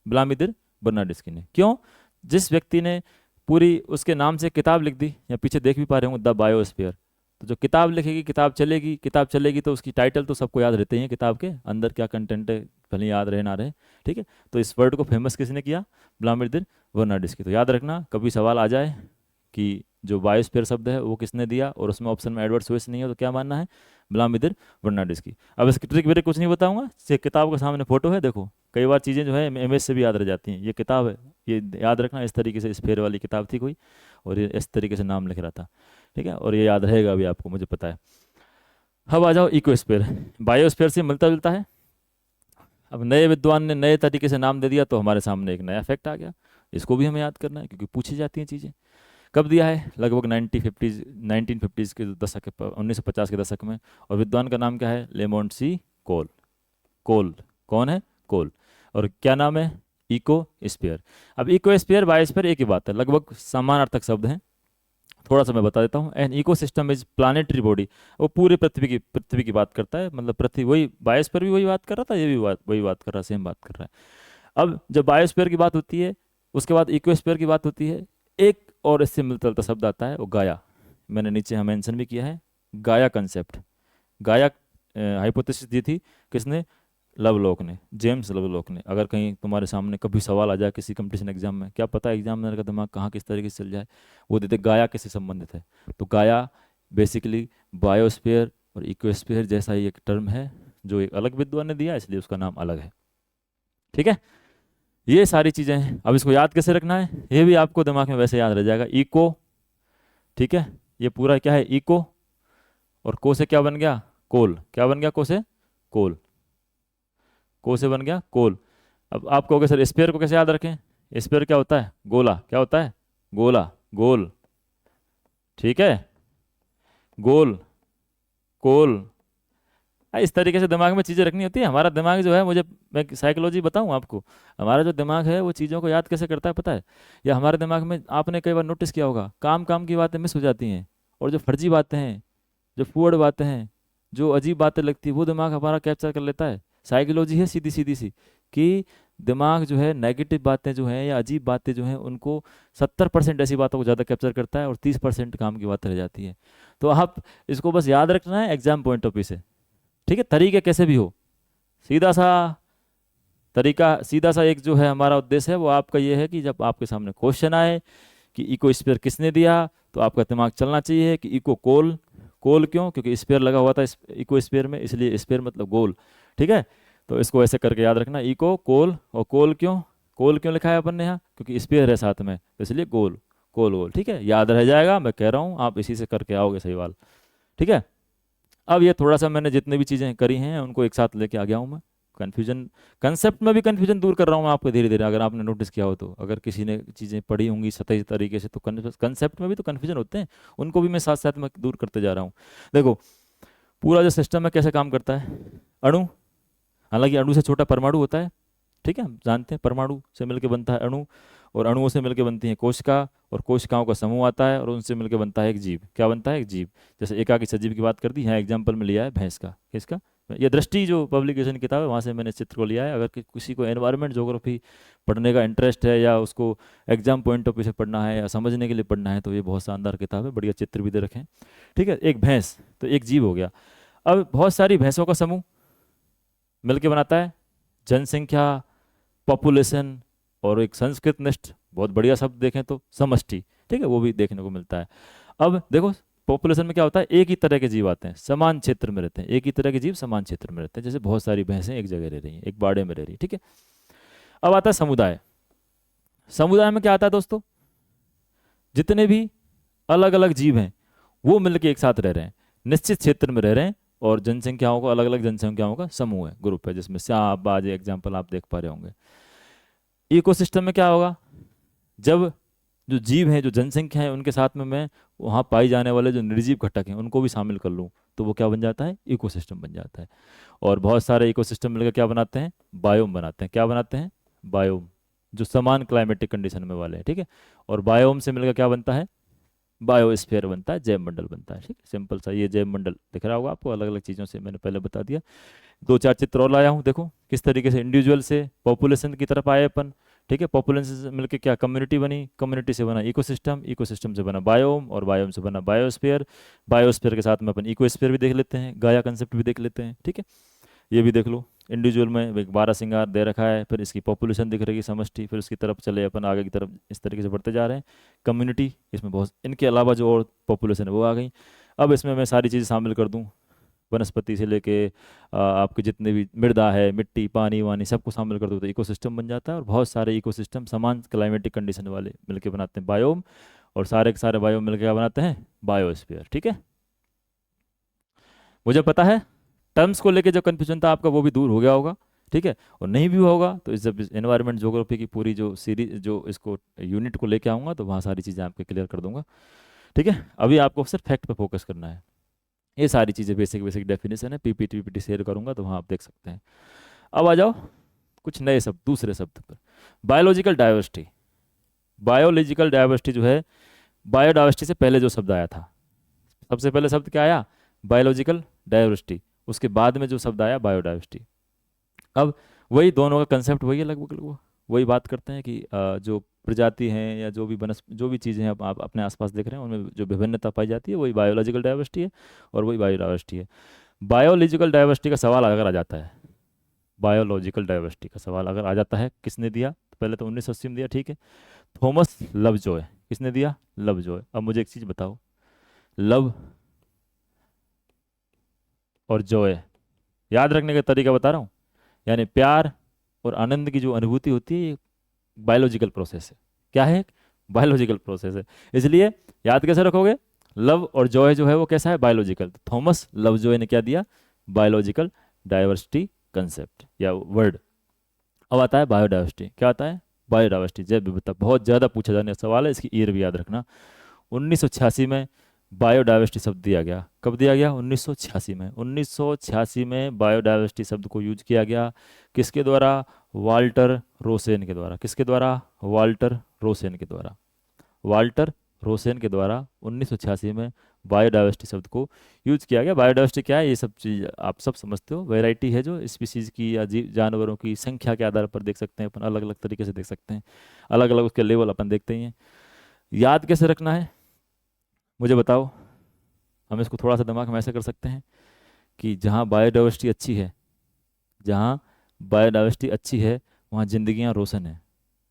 A: व्लादिमीर बर्नाड्स्की ने। क्यों? जिस व्यक्ति ने पूरी उसके नाम से किताब लिख दी, या पीछे देख भी पा रहे होंगे, द बायोस्फीयर, तो जो किताब लिखेगी, किताब चलेगी, तो उसकी टाइटल तो सबको याद रहते हैं, किताब के अंदर क्या कंटेंट है भले याद रहे ना रहे। ठीक है, तो इस वर्ड को फेमस किसने किया? व्लादिमीर बर्नाड्स्की। तो याद रखना, कभी सवाल आ जाए कि जो बायोस्फीयर शब्द है वो किसने दिया, और उसमें ऑप्शन में एडवर्ड स्वेस नहीं है, तो क्या मानना है? व्लादिमीर बर्नाड्स्की। अब इसकी ट्रिक मेरे कुछ नहीं बताऊंगा, ये किताब के सामने फोटो है, देखो कई बार चीज़ें जो है इमेज से भी याद रह जाती हैं। ये किताब है, ये याद रखना, इस तरीके से स्फीयर वाली किताब थी कोई, और ये इस तरीके से नाम लिख रहा था। ठीक है, और ये याद रहेगा अभी आपको, मुझे पता है। अब आ जाओ इकोस्फीयर, बायोस्फीयर से मिलता जुलता है। अब नए विद्वान ने नए तरीके से नाम दे दिया, तो हमारे सामने एक नया फैक्ट आ गया, इसको भी हमें याद करना है क्योंकि पूछी जाती हैं चीज़ें। कब दिया है? लगभग 1950 के दशक, 1950 के दशक में, और विद्वान का नाम क्या है? लेमोंट सी कोल। कोल कौन है? कोल। और क्या नाम है? Ecosphere. अब इको स्फीयर बायोस्फीयर एक ही बात है, लगभग समानार्थक शब्द हैं। थोड़ा सा मैं बता देता हूँ। An ecosystem is planetary body, वो पूरे पृथ्वी की बात करता है, मतलब पृथ्वी, वही बायोस्फीयर भी वही बात कर रहा था, ये भी वही बात कर रहा है, सेम बात कर रहा है। अब जब बायोस्फीयर की बात होती है उसके बाद इकोस्फीयर की बात होती है। एक और इससे मिलता जुलता शब्द आता है वो गाया, मैंने नीचे हम मेंशन भी किया है, गाया कंसेप्ट। गाया हाइपोथेसिस दी थी किसने? लवलॉक ने, जेम्स लवलॉक ने। अगर कहीं तुम्हारे सामने कभी सवाल आ जाए किसी कंपटीशन एग्जाम में, क्या पता एग्जामिनर का दिमाग कहाँ किस तरीके से चल जाए, वो देते गाया किससे संबंधित है। तो गाया बेसिकली बायोस्फीयर और इकोस्फीयर जैसा ही एक टर्म है जो एक अलग विद्वान ने दिया, इसलिए उसका नाम अलग है। ठीक है, ये सारी चीजें हैं। अब इसको याद कैसे रखना है, ये भी आपको दिमाग में वैसे याद रह जाएगा, इको। ठीक है, ये पूरा क्या है, इको, और को से क्या बन गया, कोल। क्या बन गया को से? कोल। को से बन गया कोल। अब आप कहोगे सर स्पेयर को कैसे याद रखें? स्पेयर क्या होता है? गोला। क्या होता है? गोला, गोल। ठीक है, गोल, कोल। इस तरीके से दिमाग में चीज़ें रखनी होती है। हमारा दिमाग जो है, मुझे मैं साइकोलॉजी बताऊं आपको, हमारा जो दिमाग है वो चीज़ों को याद कैसे करता है पता है? या हमारे दिमाग में आपने कई बार नोटिस किया होगा, काम काम की बातें मिस हो जाती हैं, और जो फर्जी बातें हैं, जो फूड बातें हैं, जो अजीब बातें लगती है, वो दिमाग हमारा कैप्चर कर लेता है। साइकोलॉजी है सीधी सीधी सी, कि दिमाग जो है नेगेटिव बातें जो हैं या अजीब बातें जो हैं उनको 70% ऐसी बातों को ज़्यादा कैप्चर करता है, और 30% काम की बातें रह जाती है। तो आप इसको बस याद रखना है एग्जाम पॉइंट ऑफ व्यू से। ठीक है, तरीके कैसे भी हो, सीधा सा तरीका, सीधा सा एक जो है हमारा उद्देश्य है वो आपका ये है कि जब आपके सामने क्वेश्चन आए कि इको स्पेयर किसने दिया, तो आपका दिमाग चलना चाहिए कि इको कोल। कोल क्यों? क्योंकि स्पेयर लगा हुआ था इको स्पेयर में, इसलिए स्पेयर मतलब गोल। ठीक है, तो इसको ऐसे करके याद रखना, इको कोल। और कोल क्यों, कोल क्यों लिखा है अपन ने यहाँ? क्योंकि स्पेयर है साथ में, तो इसलिए गोल, कोल गोल। ठीक है, याद रह जाएगा, मैं कह रहा हूँ, आप इसी से करके आओगे सही वाल। ठीक है, अब ये थोड़ा सा मैंने जितने भी चीज़ें करी हैं उनको एक साथ लेके आ गया हूँ मैं। कन्फ्यूजन, कंसेप्ट में भी कन्फ्यूजन दूर कर रहा हूँ मैं आपको धीरे धीरे। अगर आपने नोटिस किया हो तो, अगर किसी ने चीज़ें पढ़ी होंगी सतही तरीके से, तो कंसेप्ट में भी तो कन्फ्यूजन होते हैं, उनको भी मैं साथ साथ में दूर करते जा रहा हूँ। देखो पूरा जो सिस्टम है कैसे काम करता है। अणु, हालांकि अणु से छोटा परमाणु होता है। ठीक है, हम जानते हैं परमाणु से मिलकर बनता है अणु, और अणुओं से मिलकर बनती है कोशिका, और कोशिकाओं का समूह आता है, और उनसे मिलकर बनता है एक जीव। क्या बनता है? एक जीव। जैसे एकाकी सजीव की बात कर दी, यहाँ एग्जाम्पल में लिया है भैंस का। किसका? ये दृष्टि जो पब्लिकेशन किताब है वहाँ से मैंने इस चित्र को लिया है। अगर किसी को एनवायरनमेंट ज्योग्राफी पढ़ने का इंटरेस्ट है, या उसको एग्जाम पॉइंट ऑफ व्यू से पढ़ना है या समझने के लिए पढ़ना है, तो ये बहुत शानदार किताब है, बढ़िया चित्र भी दे रखे हैं। ठीक है, एक भैंस तो एक जीव हो गया। अब बहुत सारी भैंसों का समूह मिलकर बनाता है जनसंख्या, पॉपुलेशन, और एक संस्कृत निष्ठ बहुत बढ़िया शब्द देखें तो समष्टि। ठीक है, वो भी देखने को मिलता है। अब देखो पॉपुलेशन में क्या होता है, एक ही तरह के जीव आते हैं, समान क्षेत्र में रहते हैं, एक ही तरह के जीव समान क्षेत्र में रहते हैं। जैसे बहुत सारी भैंसें एक जगह रह रही हैं, एक बाड़े में रह रही है। ठीक है, अब आता है समुदाय। समुदाय में क्या आता है दोस्तों, जितने भी अलग अलग जीव हैं वो मिलकर एक साथ रह रहे हैं, निश्चित क्षेत्र में रह रहे हैं, और जनसंख्याओं को, अलग अलग जनसंख्याओं का समूह है, ग्रुप है, जिसमें सांप बाज एग्जाम्पल आप देख पा रहे होंगे। इकोसिस्टम में क्या होगा, जब जो जीव हैं, जो जनसंख्या है, उनके साथ में मैं वहाँ पाई जाने वाले जो निर्जीव घटक हैं उनको भी शामिल कर लूँ, तो वो क्या बन जाता है? इकोसिस्टम बन जाता है। और बहुत सारे इकोसिस्टम मिलकर क्या बनाते हैं? बायोम बनाते हैं। क्या बनाते हैं? बायोम, जो समान क्लाइमेटिक कंडीशन में वाले हैं। ठीक है, और बायोम से मिलकर क्या बनता है? बायोस्फीयर बनता है, जैव मंडल बनता है। ठीक है, सिंपल सा ये जैव मंडल दिख रहा होगा आपको, अलग अलग चीज़ों से मैंने पहले बता दिया। दो चार चित्र और लाया हूँ, देखो किस तरीके से इंडिविजुअल से पॉपुलेशन की तरफ आए अपन। ठीक है, पॉपुलेशन से मिलकर क्या कम्युनिटी बनी, कम्युनिटी से बना इकोसिस्टम, इकोसिस्टम से बना बायोम, और बायोम से बना बायोस्फीयर। बायोस्फीयर के साथ में अपन इकोस्फीयर भी देख लेते हैं, गाया कंसेप्ट भी देख लेते हैं। ठीक है, ये भी देख लो। इंडिविजुअल में एक 12 सिंगार दे रखा है, फिर इसकी पॉपुलेशन दिख रही है समष्टि, फिर उसकी तरफ चले अपन आगे की तरफ, इस तरीके से बढ़ते जा रहे हैं। कम्युनिटी, इसमें बहुत, इनके अलावा जो और पॉपुलेशन है वो आ गई। अब इसमें मैं सारी चीज़ें शामिल कर दूँ, वनस्पति से लेके आपके जितने भी मृदा है, मिट्टी, पानी वानी, सबको शामिल कर दो तो इकोसिस्टम बन जाता है। और बहुत सारे इकोसिस्टम समान क्लाइमेटिक कंडीशन वाले मिलके बनाते हैं बायोम, और सारे के सारे बायोम मिलके क्या बनाते हैं? बायोस्फीयर। ठीक है, मुझे पता है टर्म्स को लेके जो कन्फ्यूजन था आपका वो भी दूर हो गया होगा। ठीक है, और नहीं भी होगा तो इस जब एनवायरनमेंट ज्योग्राफी की पूरी जो सीरीज, जो इसको यूनिट को लेके आऊँगा, तो वहाँ सारी चीज़ें आपके क्लियर कर दूंगा। ठीक है, अभी आपको सिर्फ फैक्ट पे फोकस करना है। ये सारी चीज़ें बेसिक बेसिक डेफिनेशन है, पीपीटी वीपीटी शेयर करूंगा तो वहाँ आप देख सकते हैं। अब आ जाओ कुछ नए शब्द, दूसरे शब्द पर। Biological diversity. बायोलॉजिकल डाइवर्सिटी जो है, बायोडाइवर्सिटी से पहले जो शब्द आया था, सबसे पहले शब्द क्या आया? Biological diversity. उसके बाद में जो शब्द आया बायोडाइवर्सिटी। अब वही दोनों का कंसेप्ट वही है लगभग लगभग, वही बात करते हैं कि जो प्रजाति हैं या जो भी जो भी चीज़ें आप अपने आसपास देख रहे हैं उनमें जो विभिन्नता पाई जाती है वही बायोलॉजिकल डाइवर्सिटी है और वही बायोडाइवर्सिटी है। बायोलॉजिकल डाइवर्सिटी का सवाल अगर आ जाता है, बायोलॉजिकल डाइवर्सिटी का सवाल अगर आ जाता है, किसने दिया? तो पहले तो 1980 में दिया, ठीक है, थॉमस लवजॉय। किसने दिया? लवजॉय। अब मुझे एक चीज़ बताओ, लव और जॉय याद रखने का तरीका बता रहा हूँ, यानी प्यार और आनंद की जो अनुभूति होती है ये बायोलॉजिकल प्रोसेस है। क्या है? बायोलॉजिकल प्रोसेस है। इसलिए याद कैसे रखोगे? लव और जॉय जो है वो कैसा है? बायोलॉजिकल। तो थॉमस लवजॉय ने क्या दिया? बायोलॉजिकल डाइवर्सिटी कंसेप्ट या वर्ड। अब आता है बायोडाइवर्सिटी। क्या आता है? बायोडाइवर्सिटी, जैव विविधता। बहुत ज़्यादा पूछा जाने वाला सवाल है, इसकी ईयर भी याद रखना। 1986 में बायोडाइवर्सिटी शब्द दिया गया। कब दिया गया? 1986 में। 1986 में बायोडाइवर्सिटी शब्द को यूज किया गया। किसके द्वारा? वाल्टर रोसेन के द्वारा। किसके द्वारा? वाल्टर रोसेन के द्वारा। वाल्टर रोसेन के द्वारा 1986 में बायोडाइवर्सिटी शब्द को यूज किया गया। बायोडाइवर्सिटी क्या है? ये सब चीज़ आप सब समझते हो। वैरायटी है जो स्पीसीज की या जीव जानवरों की संख्या के आधार पर देख सकते हैं अपन, अलग अलग तरीके से देख सकते हैं, अलग अलग उसके लेवल अपन देखते ही हैं। याद कैसे रखना है मुझे बताओ। हम इसको थोड़ा सा दिमाग में ऐसे कर सकते हैं कि जहाँ बायोडाइवर्सिटी अच्छी है, जहाँ बायोडाइवर्सिटी अच्छी है वहाँ जिंदगियाँ रोशन है,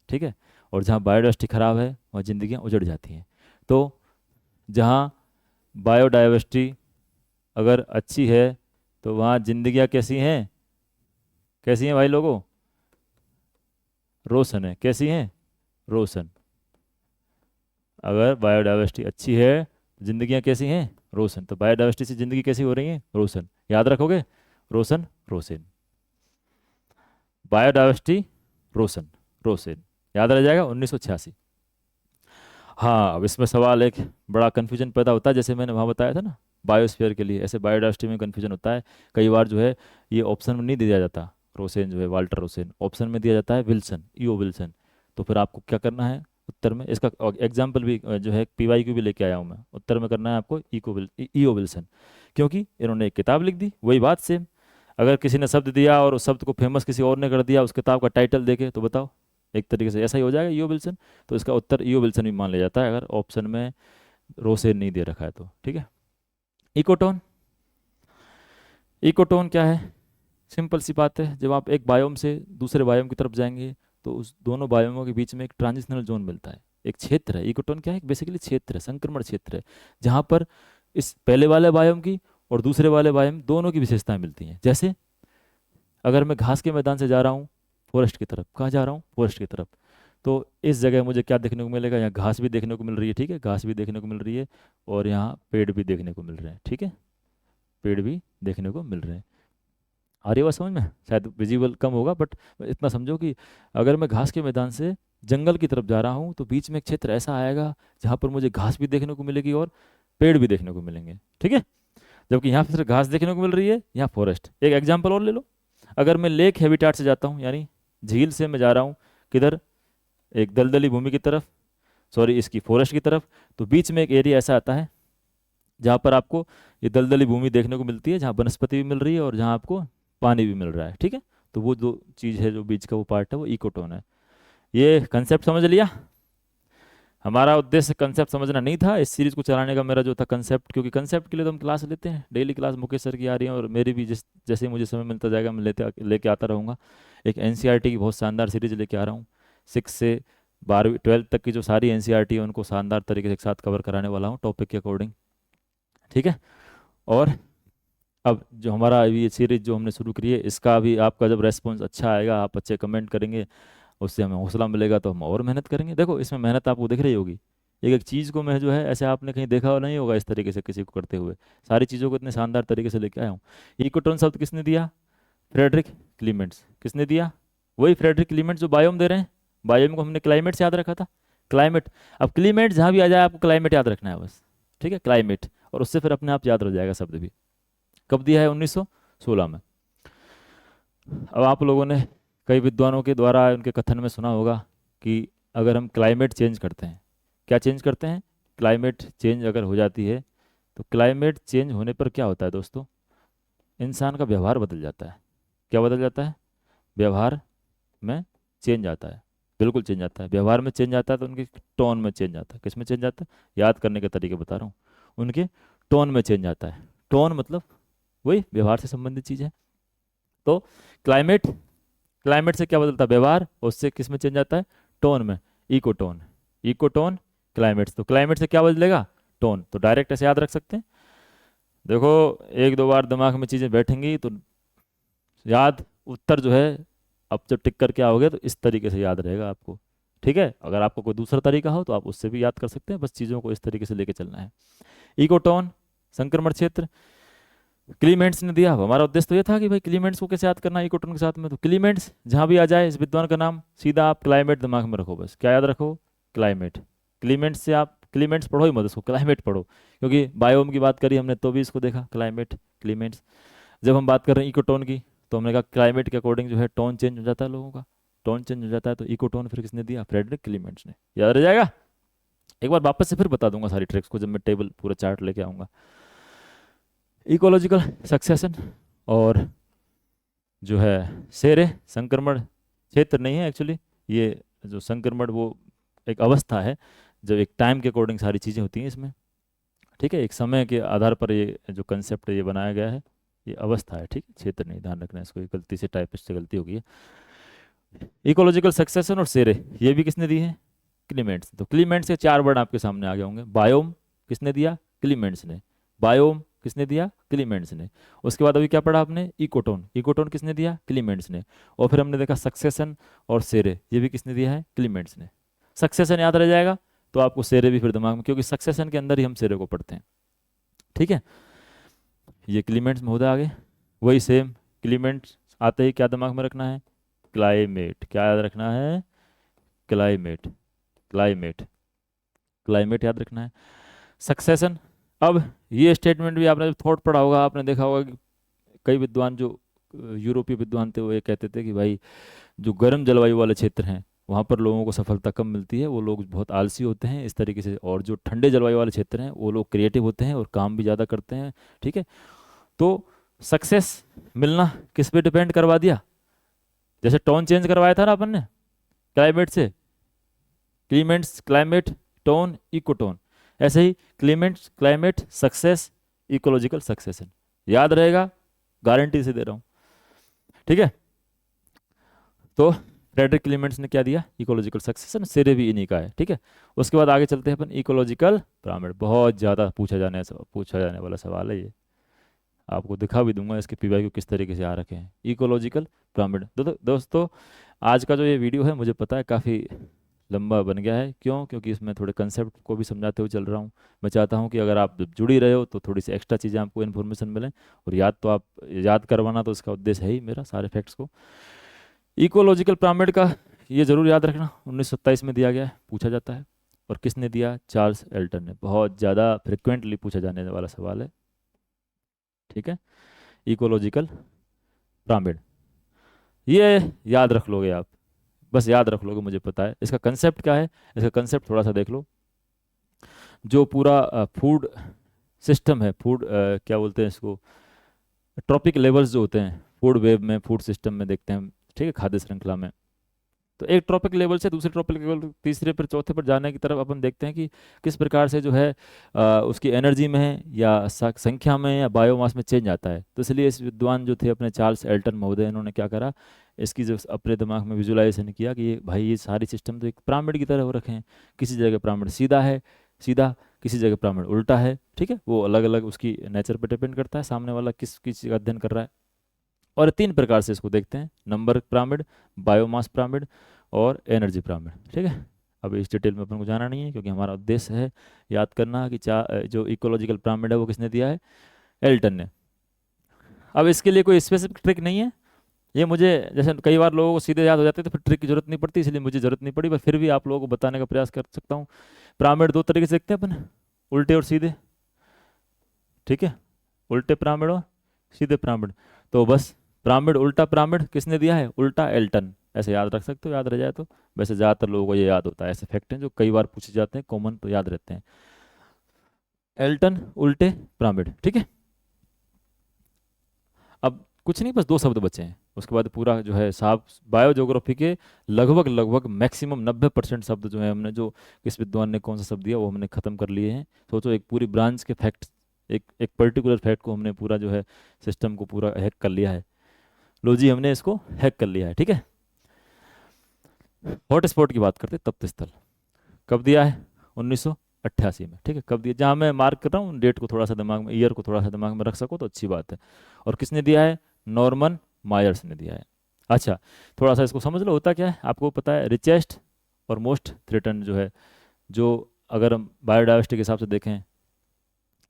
A: ठीक है, और जहाँ बायोडाइवर्सिटी खराब है वहाँ जिंदगियाँ उजड़ जाती हैं। तो जहाँ बायोडाइवर्सिटी अगर अच्छी है तो वहाँ जिंदगियाँ कैसी हैं? कैसी हैं भाई लोगों? रोशन है। कैसी हैं? रोशन। अगर बायोडाइवर्सिटी अच्छी है जिंदगियाँ कैसी हैं? रोशन। तो बायोडाइवर्सिटी से जिंदगी कैसी हो रही है? रोशन। याद रखोगे? रोशन रोशन। बायोडाइवर्सिटी रोशन रोशन। याद रह जाएगा 1986। हाँ, अब इसमें सवाल एक बड़ा कन्फ्यूजन पैदा होता है, जैसे मैंने वहाँ बताया था ना बायोस्फीयर के लिए, ऐसे बायोडाइवर्सिटी में कन्फ्यूजन होता है। कई बार जो है ये ऑप्शन में नहीं दिया जाता, रोसेन जो है वाल्टर रोसेन, ऑप्शन में दिया जाता है विल्सन, ईओ विल्सन। तो फिर आपको क्या करना है उत्तर में? इसका एग्जाम्पल भी जो है पीवाईक्यू भी लेके आया हूँ मैं। उत्तर में करना है आपको ईओ विल्सन, क्योंकि इन्होंने एक किताब लिख दी। वही बात सेम, अगर किसी ने शब्द दिया और उस शब्द को फेमस किसी और ने कर दिया उस किताब का टाइटल देके, तो बताओ एक तरीके से ऐसा ही हो जाएगा ईओ विल्सन। तो इसका उत्तर ईओ विल्सन भी मान लिया जाता है अगर ऑप्शन में रोसेन नहीं दे रखा है तो, ठीक है। इकोटोन। इकोटोन क्या है? सिंपल सी बात है, जब आप एक बायोम से दूसरे बायोम की तरफ जाएंगे तो उस दोनों बायोमों के बीच में एक ट्रांजिशनल जोन मिलता है, एक क्षेत्र है। इकोटोन क्या है? बेसिकली क्षेत्र है, संक्रमण क्षेत्र है, जहाँ पर इस पहले वाले बायोम की और दूसरे वाले बायोम दोनों की विशेषताएं मिलती हैं। जैसे अगर मैं घास के मैदान से जा रहा हूँ फॉरेस्ट की तरफ, कहाँ जा रहा हूँ? फॉरेस्ट की तरफ, तो इस जगह मुझे क्या देखने को मिलेगा? यहाँ घास भी देखने को मिल रही है, ठीक है, घास भी देखने को मिल रही है, और यहाँ पेड़ भी देखने को मिल रहे हैं, ठीक है, पेड़ भी देखने को मिल रहे हैं। आ रही है बात समझ में? शायद विजिबल कम होगा बट इतना समझो कि अगर मैं घास के मैदान से जंगल की तरफ जा रहा हूँ तो बीच में एक क्षेत्र ऐसा आएगा जहाँ पर मुझे घास भी देखने को मिलेगी और पेड़ भी देखने को मिलेंगे, ठीक है। जबकि यहाँ पर सिर्फ घास देखने को मिल रही है, यहाँ फॉरेस्ट। एक एग्जाम्पल और ले लो, अगर मैं लेक हैबिटाट से जाता हूँ, यानी झील से मैं जा रहा हूँ किधर? एक दलदली भूमि की तरफ, सॉरी इसकी फॉरेस्ट की तरफ, तो बीच में एक एरिया ऐसा आता है जहाँ पर आपको ये दलदली भूमि देखने को मिलती है, जहाँ वनस्पति भी मिल रही है और जहाँ आपको पानी भी मिल रहा है, ठीक है। तो वो जो चीज़ है, जो बीच का वो पार्ट है, वो इकोटोन है। ये कंसेप्ट समझ लिया? हमारा उद्देश्य कंसेप्ट समझना नहीं था, इस सीरीज को चलाने का मेरा जो था कंसेप्ट, क्योंकि कंसेप्ट के लिए तो हम क्लास लेते हैं, डेली क्लास मुकेश सर की आ रही है और मेरी भी जैसे ही मुझे समय मिलता जाएगा मैं लेके आता रहूँगा। एक एनसीईआरटी की बहुत शानदार सीरीज लेके आ रहा हूँ, 6 से 12वीं 12th तक की जो सारी एनसीईआरटी है उनको शानदार तरीके से एक साथ कवर कराने वाला हूँ टॉपिक के अकॉर्डिंग, ठीक है। और अब जो हमारा ये सीरीज जो हमने शुरू करी है, इसका भी आपका जब रेस्पॉन्स अच्छा आएगा, आप अच्छे कमेंट करेंगे, उससे हमें हौसला मिलेगा तो हम और मेहनत करेंगे। देखो इसमें मेहनत आपको दिख रही होगी, एक एक चीज़ को मैं जो है ऐसे आपने कहीं देखा नहीं होगा इस तरीके से किसी को करते हुए, सारी चीज़ों को इतने शानदार तरीके से लेके आया हूँ। इकोटोन शब्द किसने दिया? फ्रेडरिक क्लीमेंट्स। किसने दिया? वही फ्रेडरिक क्लीमेंट्स जो बायोम दे रहे हैं। बायोम को हमने क्लाइमेट से याद रखा था, क्लाइमेट। अब क्लीमेट जहाँ भी आ जाए आपको क्लाइमेट याद रखना है बस, ठीक है, क्लाइमेट, और उससे फिर अपने आप याद रह जाएगा शब्द भी। कब दिया है? 1916 में। अब आप लोगों ने कई विद्वानों के द्वारा उनके कथन में सुना होगा कि अगर हम क्लाइमेट चेंज करते हैं, क्या चेंज करते हैं? क्लाइमेट चेंज अगर हो जाती है तो क्लाइमेट चेंज होने पर क्या होता है दोस्तों? इंसान का व्यवहार बदल जाता है। क्या बदल जाता है? व्यवहार में चेंज आता है। बिल्कुल चेंज आता है, व्यवहार में चेंज आता है तो उनके टोन में चेंज आता है। किस में चेंज आता है? याद करने के तरीके बता रहा हूँ। उनके टोन में चेंज आता है। टोन मतलब वही व्यवहार से संबंधित चीज़ है। तो क्लाइमेट, क्लाइमेट से क्या बदलता है? व्यवहार। उससे किस में चेंज आता है? टोन में। Ecotone, ecotone, climate. तो क्लाइमेट से क्या बदलेगा? टोन। तो डायरेक्ट ऐसे याद रख सकते हैं। देखो, एक दो बार दिमाग में चीज़ें बैठेंगी तो याद, उत्तर जो है अब जब टिक करके आओगे तो इस तरीके से याद रहेगा आपको। ठीक है, अगर आपको कोई दूसरा तरीका हो तो आप उससे भी याद कर सकते हैं, बस चीज़ों को इस तरीके से लेके चलना है। इकोटोन, संक्रमण क्षेत्र, क्लीमेंट्स ने दिया। हमारा उद्देश्य तो ये था कि भाई क्लीमेंट्स को कैसे याद करना है इकोटोन के साथ में। तो क्लीमेंट्स जहाँ भी आ जाए इस विद्वान का नाम, सीधा आप क्लाइमेट दिमाग में रखो। बस क्या याद रखो? क्लाइमेट। क्लीमेंट्स से आप क्लीमेंट्स पढ़ो ही मत, उसको क्लाइमेट पढ़ो, क्योंकि बायोम की बात करी हमने तो भी इसको देखा क्लाइमेट क्लीमेंट्स। जब हम बात कर रहे हैं इकोटोन की तो हमने कहा क्लाइमेट के अकॉर्डिंग जो है टोन चेंज हो जाता है लोगों का। टोन चेंज हो जाता है तो इकोटोन फिर किसने दिया? फ्रेडरिक क्लीमेंट्स ने। याद रह जाएगा? एक बार वापस से फिर बता दूंगा सारी ट्रिक्स को जब मैं टेबल पूरा चार्ट लेके आऊंगा। इकोलॉजिकल सक्सेशन और जो है सेरे, संक्रमण क्षेत्र नहीं है एक्चुअली। ये जो संक्रमण वो एक अवस्था है, जो एक टाइम के अकॉर्डिंग सारी चीज़ें होती हैं इसमें। ठीक है, एक समय के आधार पर ये जो कंसेप्ट ये बनाया गया है, ये अवस्था है। ठीक है, क्षेत्र नहीं, ध्यान रखना इसको, ये गलती से टाइपिस्ट से गलती हो गई है। इकोलॉजिकल सक्सेशन और सेरे ये भी किसने दी है? क्लीमेंट्स। तो क्लीमेंट्स के चार वर्ड आपके सामने आ गए होंगे। बायोम किसने दिया? क्लीमेंट्स ने। बायोम किसने दिया? क्लीमेंट्स ने। उसके बाद अभी क्या पढ़ा आपने? इकोटोन। इकोटोन किसने दिया? क्लीमेंट्स ने। और फिर हमने देखा सक्सेशन और सेरे, ये भी किसने दिया है? क्लीमेंट्स ने। सक्सेशन याद रह जाएगा तो आपको सेरे भी फिर दिमाग में, क्योंकि सक्सेशन के अंदर ही हम सेरे को पढ़ते हैं। ठीक है, ये क्लीमेंट्स में होता आगे वही सेम। क्लीमेंट्स आते ही क्या दिमाग में रखना है? क्लाइमेट। क्या याद रखना है? क्लाइमेट। क्लाइमेट, क्लाइमेट याद रखना है। सक्सेशन, अब ये स्टेटमेंट भी आपने थॉट पढ़ा होगा, आपने देखा होगा कि कई विद्वान जो यूरोपीय विद्वान थे वो ये कहते थे कि भाई जो गर्म जलवायु वाले क्षेत्र हैं वहाँ पर लोगों को सफलता कम मिलती है, वो लोग बहुत आलसी होते हैं इस तरीके से। और जो ठंडे जलवायु वाले क्षेत्र हैं वो लोग क्रिएटिव होते हैं और काम भी ज़्यादा करते हैं। ठीक है, तो सक्सेस मिलना किस पे डिपेंड करवा दिया? जैसे टोन चेंज करवाया था ना अपन ने क्लाइमेट से, क्लीमेंट्स, क्लाइमेट, टोन, इकोटोन, ऐसे ही क्लीमेंट्स, क्लाइमेट, सक्सेस, इकोलॉजिकल सक्सेशन। याद रहेगा, गारंटी से दे रहा हूँ। ठीक है, तो फ्रेडरिक क्लीमेंट्स ने क्या दिया? Ecological succession. सिरे भी इन्हीं का है। ठीक है, उसके बाद आगे चलते हैं अपन इकोलॉजिकल पिरामिड। बहुत ज़्यादा पूछा जाने वाला सवाल है ये, आपको दिखा भी दूंगा इसके पीवाईक्यू किस तरीके से आ रखे हैं। Ecological pyramid. दोस्तों आज का जो ये वीडियो है मुझे पता है काफ़ी लंबा बन गया है, क्यों? क्योंकि इसमें थोड़े कंसेप्ट को भी समझाते हुए चल रहा हूँ। मैं चाहता हूँ कि अगर आप जुड़ी रहे हो तो थोड़ी सी एक्स्ट्रा चीज़ें आपको इन्फॉर्मेशन मिलें, और याद तो आप याद करवाना तो इसका उद्देश्य है ही मेरा, सारे फैक्ट्स को। इकोलॉजिकल पिरामिड का ये जरूर याद रखना, 1927 में दिया गया है, पूछा जाता है। और किसने दिया? चार्ल्स एल्टन ने। बहुत ज़्यादा फ्रिक्वेंटली पूछा जाने वाला सवाल है। ठीक है, इकोलॉजिकल पिरामिड ये याद रख लोगे आप, बस याद रख लोगे, मुझे पता है। इसका कंसेप्ट क्या है? इसका कंसेप्ट थोड़ा सा देख लो। जो पूरा फूड सिस्टम है, फूड क्या बोलते हैं इसको, ट्रॉपिक लेवल्स जो होते हैं फूड वेब में, फूड सिस्टम में देखते हैं। ठीक है, खाद्य श्रृंखला में तो एक ट्रॉपिक लेवल से दूसरे ट्रॉपिक लेवल, तीसरे पर चौथे पर जाने की तरफ अपन देखते हैं कि किस प्रकार से जो है उसकी एनर्जी में या संख्या में या बायोमास में चेंज आता है। तो इसलिए इस विद्वान जो थे अपने चार्ल्स एल्टन महोदय, इन्होंने क्या करा, इसकी जो अपने दिमाग में विजुलाइजेशन किया कि ये भाई ये सारी सिस्टम तो एक पिरामिड की तरह हो रखे हैं। किसी जगह पिरामिड सीधा है, सीधा, किसी जगह पिरामिड उल्टा है। ठीक है, वो अलग अलग उसकी नेचर पर डिपेंड करता है सामने वाला किस चीज़ का अध्ययन कर रहा है। और तीन प्रकार से इसको देखते हैं, नंबर पिरामिड, बायोमास पिरामिड और एनर्जी पिरामिड। ठीक है, अब इस डिटेल में अपन को जाना नहीं है, क्योंकि हमारा उद्देश्य है याद करना कि जो इकोलॉजिकल पिरामिड है वो किसने दिया है? एल्टन ने। अब इसके लिए कोई स्पेसिफिक ट्रिक नहीं है, ये मुझे जैसे कई बार लोगों को सीधे याद हो जाते हैं तो फिर ट्रिक की जरूरत नहीं पड़ती, इसलिए मुझे जरूरत नहीं पड़ी, पर फिर भी आप लोगों को बताने का प्रयास कर सकता हूँ। पिरामिड दो तरीके से देखते हैं अपन, उल्टे और सीधे। ठीक है, उल्टे पिरामिड और सीधे पिरामिड। तो बस पिरामिड, उल्टा पिरामिड किसने दिया है? उल्टा एल्टन। ऐसे याद रख सकते हो, याद रह जाए तो। वैसे ज़्यादातर लोगों को ये याद होता है, ऐसे फैक्ट हैं जो कई बार पूछे जाते हैं, कॉमन तो याद रहते हैं। एल्टन, उल्टे पिरामिड। ठीक है, अब कुछ नहीं, बस दो शब्द बचे हैं, उसके बाद पूरा जो है साफ बायो ज्योग्राफी के लगभग लगभग मैक्सिमम 90% शब्द जो है हमने, जो किस विद्वान ने कौन सा शब्द दिया वो हमने खत्म कर लिए हैं। सोचो एक पूरी ब्रांच के फैक्ट, एक एक पर्टिकुलर फैक्ट को हमने पूरा जो है सिस्टम को पूरा हैक कर लिया है। लो जी, हमने इसको हैक कर लिया है, ठीक है। हॉटस्पॉट की बात करते हैं, तप्त स्थल कब दिया है? 1988 में, ठीक है। कब दिया, जहाँ मैं मार्क कर रहा हूँ डेट को थोड़ा सा दिमाग में, ईयर को थोड़ा सा दिमाग में रख सको तो अच्छी बात है। और किसने दिया है? नॉर्मन मायर्स ने दिया है। अच्छा, थोड़ा सा इसको समझ लो, होता क्या है आपको पता है। रिचेस्ट और मोस्ट थ्रेटन जो है, जो अगर हम बायोडाइवर्सिटी के हिसाब से देखें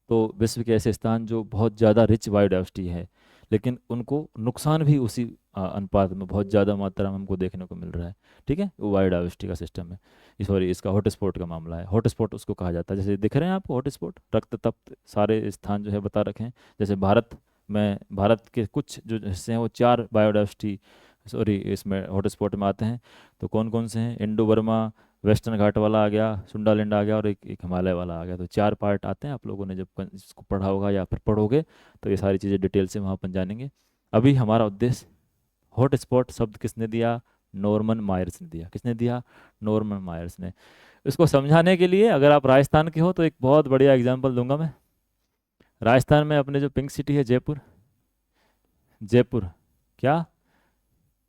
A: तो विश्व के ऐसे स्थान जो बहुत ज़्यादा रिच बायोडाइवर्सिटी है, लेकिन उनको नुकसान भी उसी अनुपात में बहुत ज़्यादा मात्रा में हमको देखने को मिल रहा है, ठीक है। वो बायोडाइवर्सिटी का सिस्टम है। सॉरी, इसका हॉटस्पॉट का मामला है। हॉटस्पॉट उसको कहा जाता है, जैसे दिख रहे हैं आपको हॉटस्पॉट, रक्त तप्त सारे स्थान जो है बता रखे हैं। जैसे भारत में, भारत के कुछ जो हिस्से हैं वो 4 बायोडाइवर्सिटी, सॉरी, इसमें हॉटस्पॉट में आते हैं। तो कौन कौन से हैं? इंडो बर्मा, वेस्टर्न घाट वाला आ गया, सुंडालैंड आ गया, और एक हिमालय वाला आ गया। तो 4 पार्ट आते हैं। आप लोगों ने जब इसको पढ़ा होगा या फिर पढ़ोगे तो ये सारी चीज़ें डिटेल से वहाँ पर जानेंगे। अभी हमारा उद्देश्य, हॉटस्पॉट शब्द किसने दिया? नॉर्मन मायर्स ने दिया। किसने दिया? नॉर्मन मायर्स ने। इसको समझाने के लिए अगर आप राजस्थान के हो तो एक बहुत बढ़िया एग्जाम्पल दूंगा मैं। राजस्थान में अपने जो पिंक सिटी है, जयपुर, जयपुर क्या,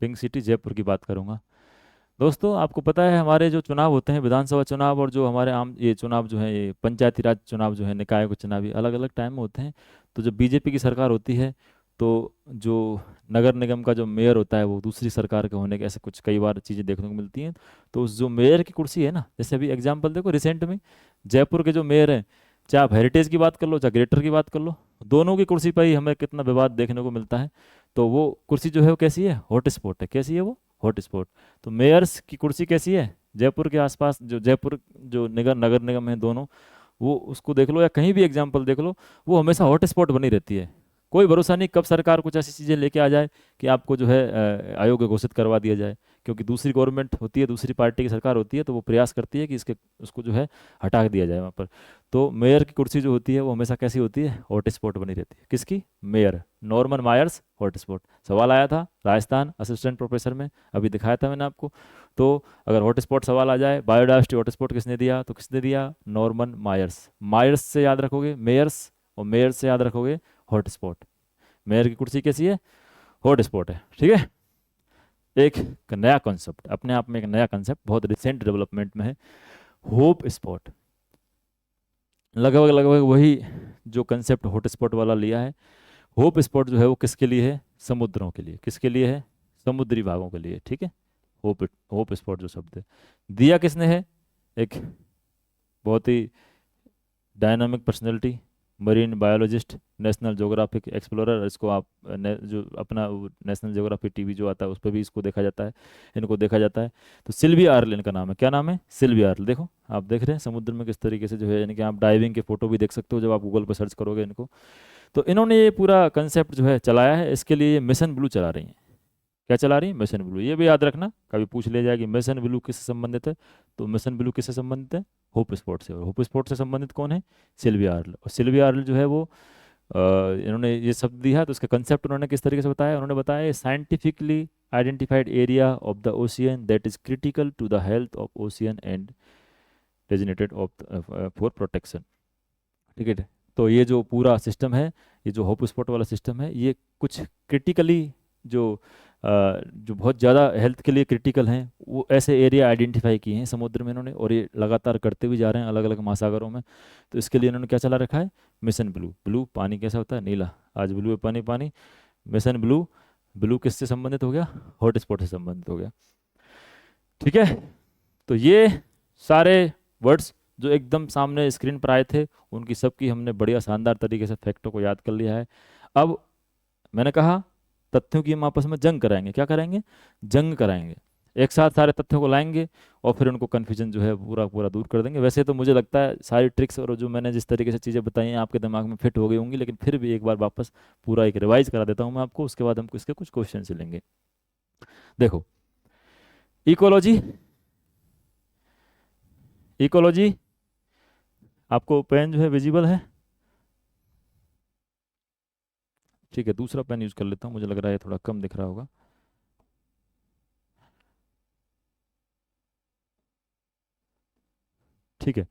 A: पिंक सिटी जयपुर की बात करूंगा। दोस्तों आपको पता है हमारे जो चुनाव होते हैं, विधानसभा चुनाव और जो हमारे आम ये चुनाव जो है, ये पंचायती राज चुनाव जो है, निकाय के चुनाव, अलग अलग टाइम में होते हैं। तो जब बीजेपी की सरकार होती है तो जो नगर निगम का जो मेयर होता है वो दूसरी सरकार के होने के ऐसे कुछ कई बार चीज़ें देखने को मिलती हैं। तो उस जो मेयर की कुर्सी है ना, जैसे अभी एग्जाम्पल देखो रिसेंट में जयपुर के जो मेयर हैं, चाहे आप हेरिटेज की बात कर लो चाहे ग्रेटर की बात कर लो, दोनों की कुर्सी पर ही हमें कितना विवाद देखने को मिलता है। तो वो कुर्सी जो है वो कैसी है? हॉटस्पॉट है। कैसी है वो? हॉटस्पॉट। तो मेयर्स की कुर्सी कैसी है? जयपुर के आसपास जो जयपुर जो नगर निगम है दोनों, वो उसको देख लो या कहीं भी एग्जाम्पल देख लो, वो हमेशा हॉटस्पॉट बनी रहती है। कोई भरोसा नहीं कब सरकार कुछ ऐसी चीज़ें लेके आ जाए कि आपको जो है अयोग्य घोषित करवा दिया जाए। क्योंकि दूसरी गवर्नमेंट होती है, दूसरी पार्टी की सरकार होती है, तो वो प्रयास करती है कि इसके उसको जो है हटा दिया जाए वहाँ पर। तो मेयर की कुर्सी जो होती है वो हमेशा कैसी होती है? हॉटस्पॉट बनी रहती है। किसकी? Mayer, Norman Myers, hotspot. सवाल आया था राजस्थान असिस्टेंट प्रोफेसर में, अभी दिखाया था मैंने आपको। तो अगर हॉटस्पॉट सवाल आ जाए, बायोडाइवर्सिटी हॉटस्पॉट किसने दिया? तो किसने दिया? Norman Myers. मायर्स से याद रखोगे मेयर्स, और मेयर से याद रखोगे हॉटस्पॉट। मेयर की कुर्सी कैसी है? हॉटस्पॉट है, ठीक है। एक नया कॉन्सेप्ट, अपने आप में एक नया कॉन्सेप्ट, बहुत रिसेंट डेवलपमेंट में है, होप स्पॉट। लगभग लगभग वही जो कंसेप्ट हॉटस्पॉट वाला लिया है। होप स्पॉट जो है वो किसके लिए है? समुद्रों के लिए। किसके लिए है? समुद्री भागों के लिए, ठीक है। होप होप स्पॉट जो शब्द है दिया किसने है? एक बहुत ही dynamic personality, marine biologist, National Geographic explorer. इसको आप जो अपना नेशनल ज्योग्राफी टीवी जो आता है उस पर भी इसको देखा जाता है, इनको देखा जाता है। तो सिल्विया आर्ल इनका नाम है। क्या नाम है? Sylvia Earle. देखो आप देख रहे हैं समुद्र में किस तरीके से जो है, यानी कि आप डाइविंग के फोटो भी देख सकते हो जब आप गूगल पर सर्च करोगे इनको। तो इन्होंने ये पूरा कंसेप्ट जो है चलाया है। इसके लिए मिशन ब्लू चला रही हैं। क्या चला रही है? Mission blue. ये भी याद रखना, कभी पूछ लिया जाए कि मिशन ब्लू किससे संबंधित है, तो मिशन ब्लू किससे संबंधित है? होप स्पॉट से। और होप स्पॉट से संबंधित कौन है? Sylvia Earle. और सिल्विया आर्ल जो है वो इन्होंने ये शब्द दिया है, तो उसका कंसेप्ट उन्होंने किस तरीके से बताया? उन्होंने बताया scientifically identified area of the ocean that is critical to the health of ocean and designated of for protection, ठीक है। तो ये जो पूरा सिस्टम है, ये जो होप स्पॉट वाला सिस्टम है, ये कुछ क्रिटिकली जो जो बहुत ज़्यादा हेल्थ के लिए क्रिटिकल हैं वो ऐसे एरिया आइडेंटिफाई किए हैं समुद्र में इन्होंने, और ये लगातार करते हुए जा रहे हैं अलग अलग महासागरों में। तो इसके लिए इन्होंने क्या चला रखा है? Mission blue. ब्लू पानी कैसा होता है? नीला। आज ब्लू है पानी, पानी। Mission blue. ब्लू किससे संबंधित हो गया? हॉट स्पॉट से संबंधित हो गया, ठीक है। तो ये सारे वर्ड्स जो एकदम सामने स्क्रीन पर आए थे, उनकी सबकी हमने बढ़िया शानदार तरीके से फैक्टों को याद कर लिया है। अब मैंने कहा तथ्यों की हम आपस में जंग कराएंगे। क्या कराएंगे? जंग कराएंगे। एक साथ सारे तथ्यों को लाएंगे और फिर उनको कन्फ्यूजन जो है पूरा पूरा दूर कर देंगे। वैसे तो मुझे लगता है सारी ट्रिक्स और जो मैंने जिस तरीके से चीज़ें बताई हैं आपके दिमाग में फिट हो गई होंगी, लेकिन फिर भी एक बार वापस पूरा एक रिवाइज करा देता हूँ मैं आपको। उसके बाद हम इसके कुछ क्वेश्चन से लेंगे। देखो, इकोलॉजी, इकोलॉजी आपको पेन जो है विजिबल है? ठीक है, दूसरा पेन यूज कर लेता हूँ, मुझे लग रहा है थोड़ा कम दिख रहा होगा। ठीक है,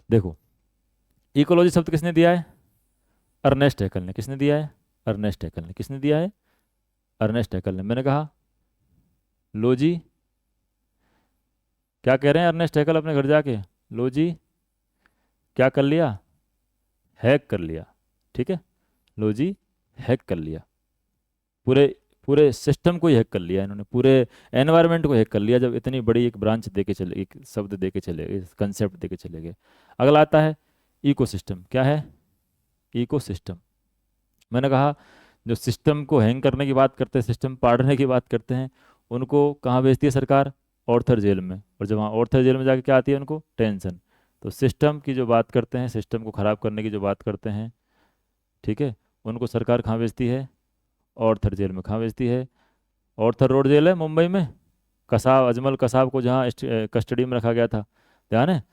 A: देखो इकोलॉजी शब्द किसने दिया है? अर्नेस्ट हैकल ने। किसने दिया है? अर्नेस्ट हैकल ने। किसने दिया है? अर्नेस्ट हैकल ने। मैंने कहा लो जी, क्या कह रहे हैं अर्नेस्ट हैकल अपने घर जाके? लो जी, क्या कर लिया? हैक कर लिया। ठीक है, लो जी, हैक कर लिया। पूरे पूरे सिस्टम को ही हैक कर लिया इन्होंने, पूरे एनवायरनमेंट को हैक कर लिया, जब इतनी बड़ी एक ब्रांच दे के चले, एक शब्द दे के चले गए, कंसेप्ट दे के चले गए। अगला आता है इकोसिस्टम। क्या है? इकोसिस्टम। मैंने कहा जो सिस्टम को हैंग करने की बात करते हैं, सिस्टम पाड़ने की बात करते हैं, उनको कहाँ भेजती है सरकार? ऑर्थर जेल में। और जब वहाँ ऑर्थर जेल में जाके क्या आती है उनको? टेंशन। तो सिस्टम की जो बात करते हैं, सिस्टम को ख़राब करने की जो बात करते हैं, ठीक है, उनको सरकार कहाँ भेजती है? ऑर्थर जेल में। कहाँ भेजती है? ऑर्थर रोड जेल है मुंबई में, कसाब, अजमल कसाब को जहाँ कस्टडी में रखा गया था, ध्यान है?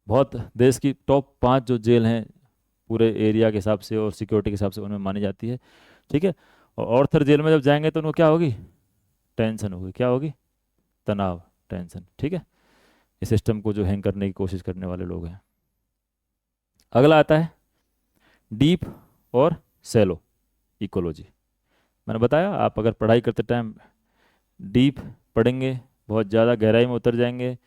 A: बहुत देश की टॉप 5 जो जेल हैं पूरे एरिया के हिसाब से और सिक्योरिटी के हिसाब से, उनमें मानी जाती है। ठीक है, और ऑर्थर जेल में जब जाएंगे तो उनको क्या होगी? टेंशन होगी। क्या होगी? तनाव, टेंशन। ठीक है, इस सिस्टम को जो हैंग करने की कोशिश करने वाले लोग हैं। अगला आता है डीप और सैलो इकोलॉजी। मैंने बताया आप अगर पढ़ाई करते टाइम डीप पढ़ेंगे, बहुत ज़्यादा गहराई में उतर जाएंगे,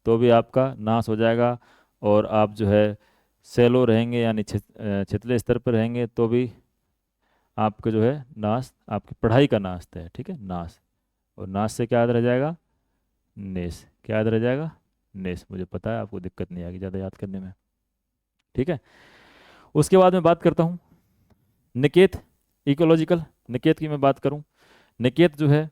A: तो भी आपका नाश हो जाएगा। और आप जो है सैलो रहेंगे, यानी छिछले स्तर पर रहेंगे, तो भी आपका जो है नाश, आपकी पढ़ाई का नाश तय है। ठीक है, नाश। और नाश से क्या याद रह जाएगा? नेस। क्या याद रह जाएगा? नेस। मुझे पता है आपको दिक्कत नहीं आएगी ज़्यादा याद करने में। ठीक है, उसके बाद मैं बात करता हूँ निकेत इकोलॉजिकल। निकेत की मैं बात करूँ, निकेत जो है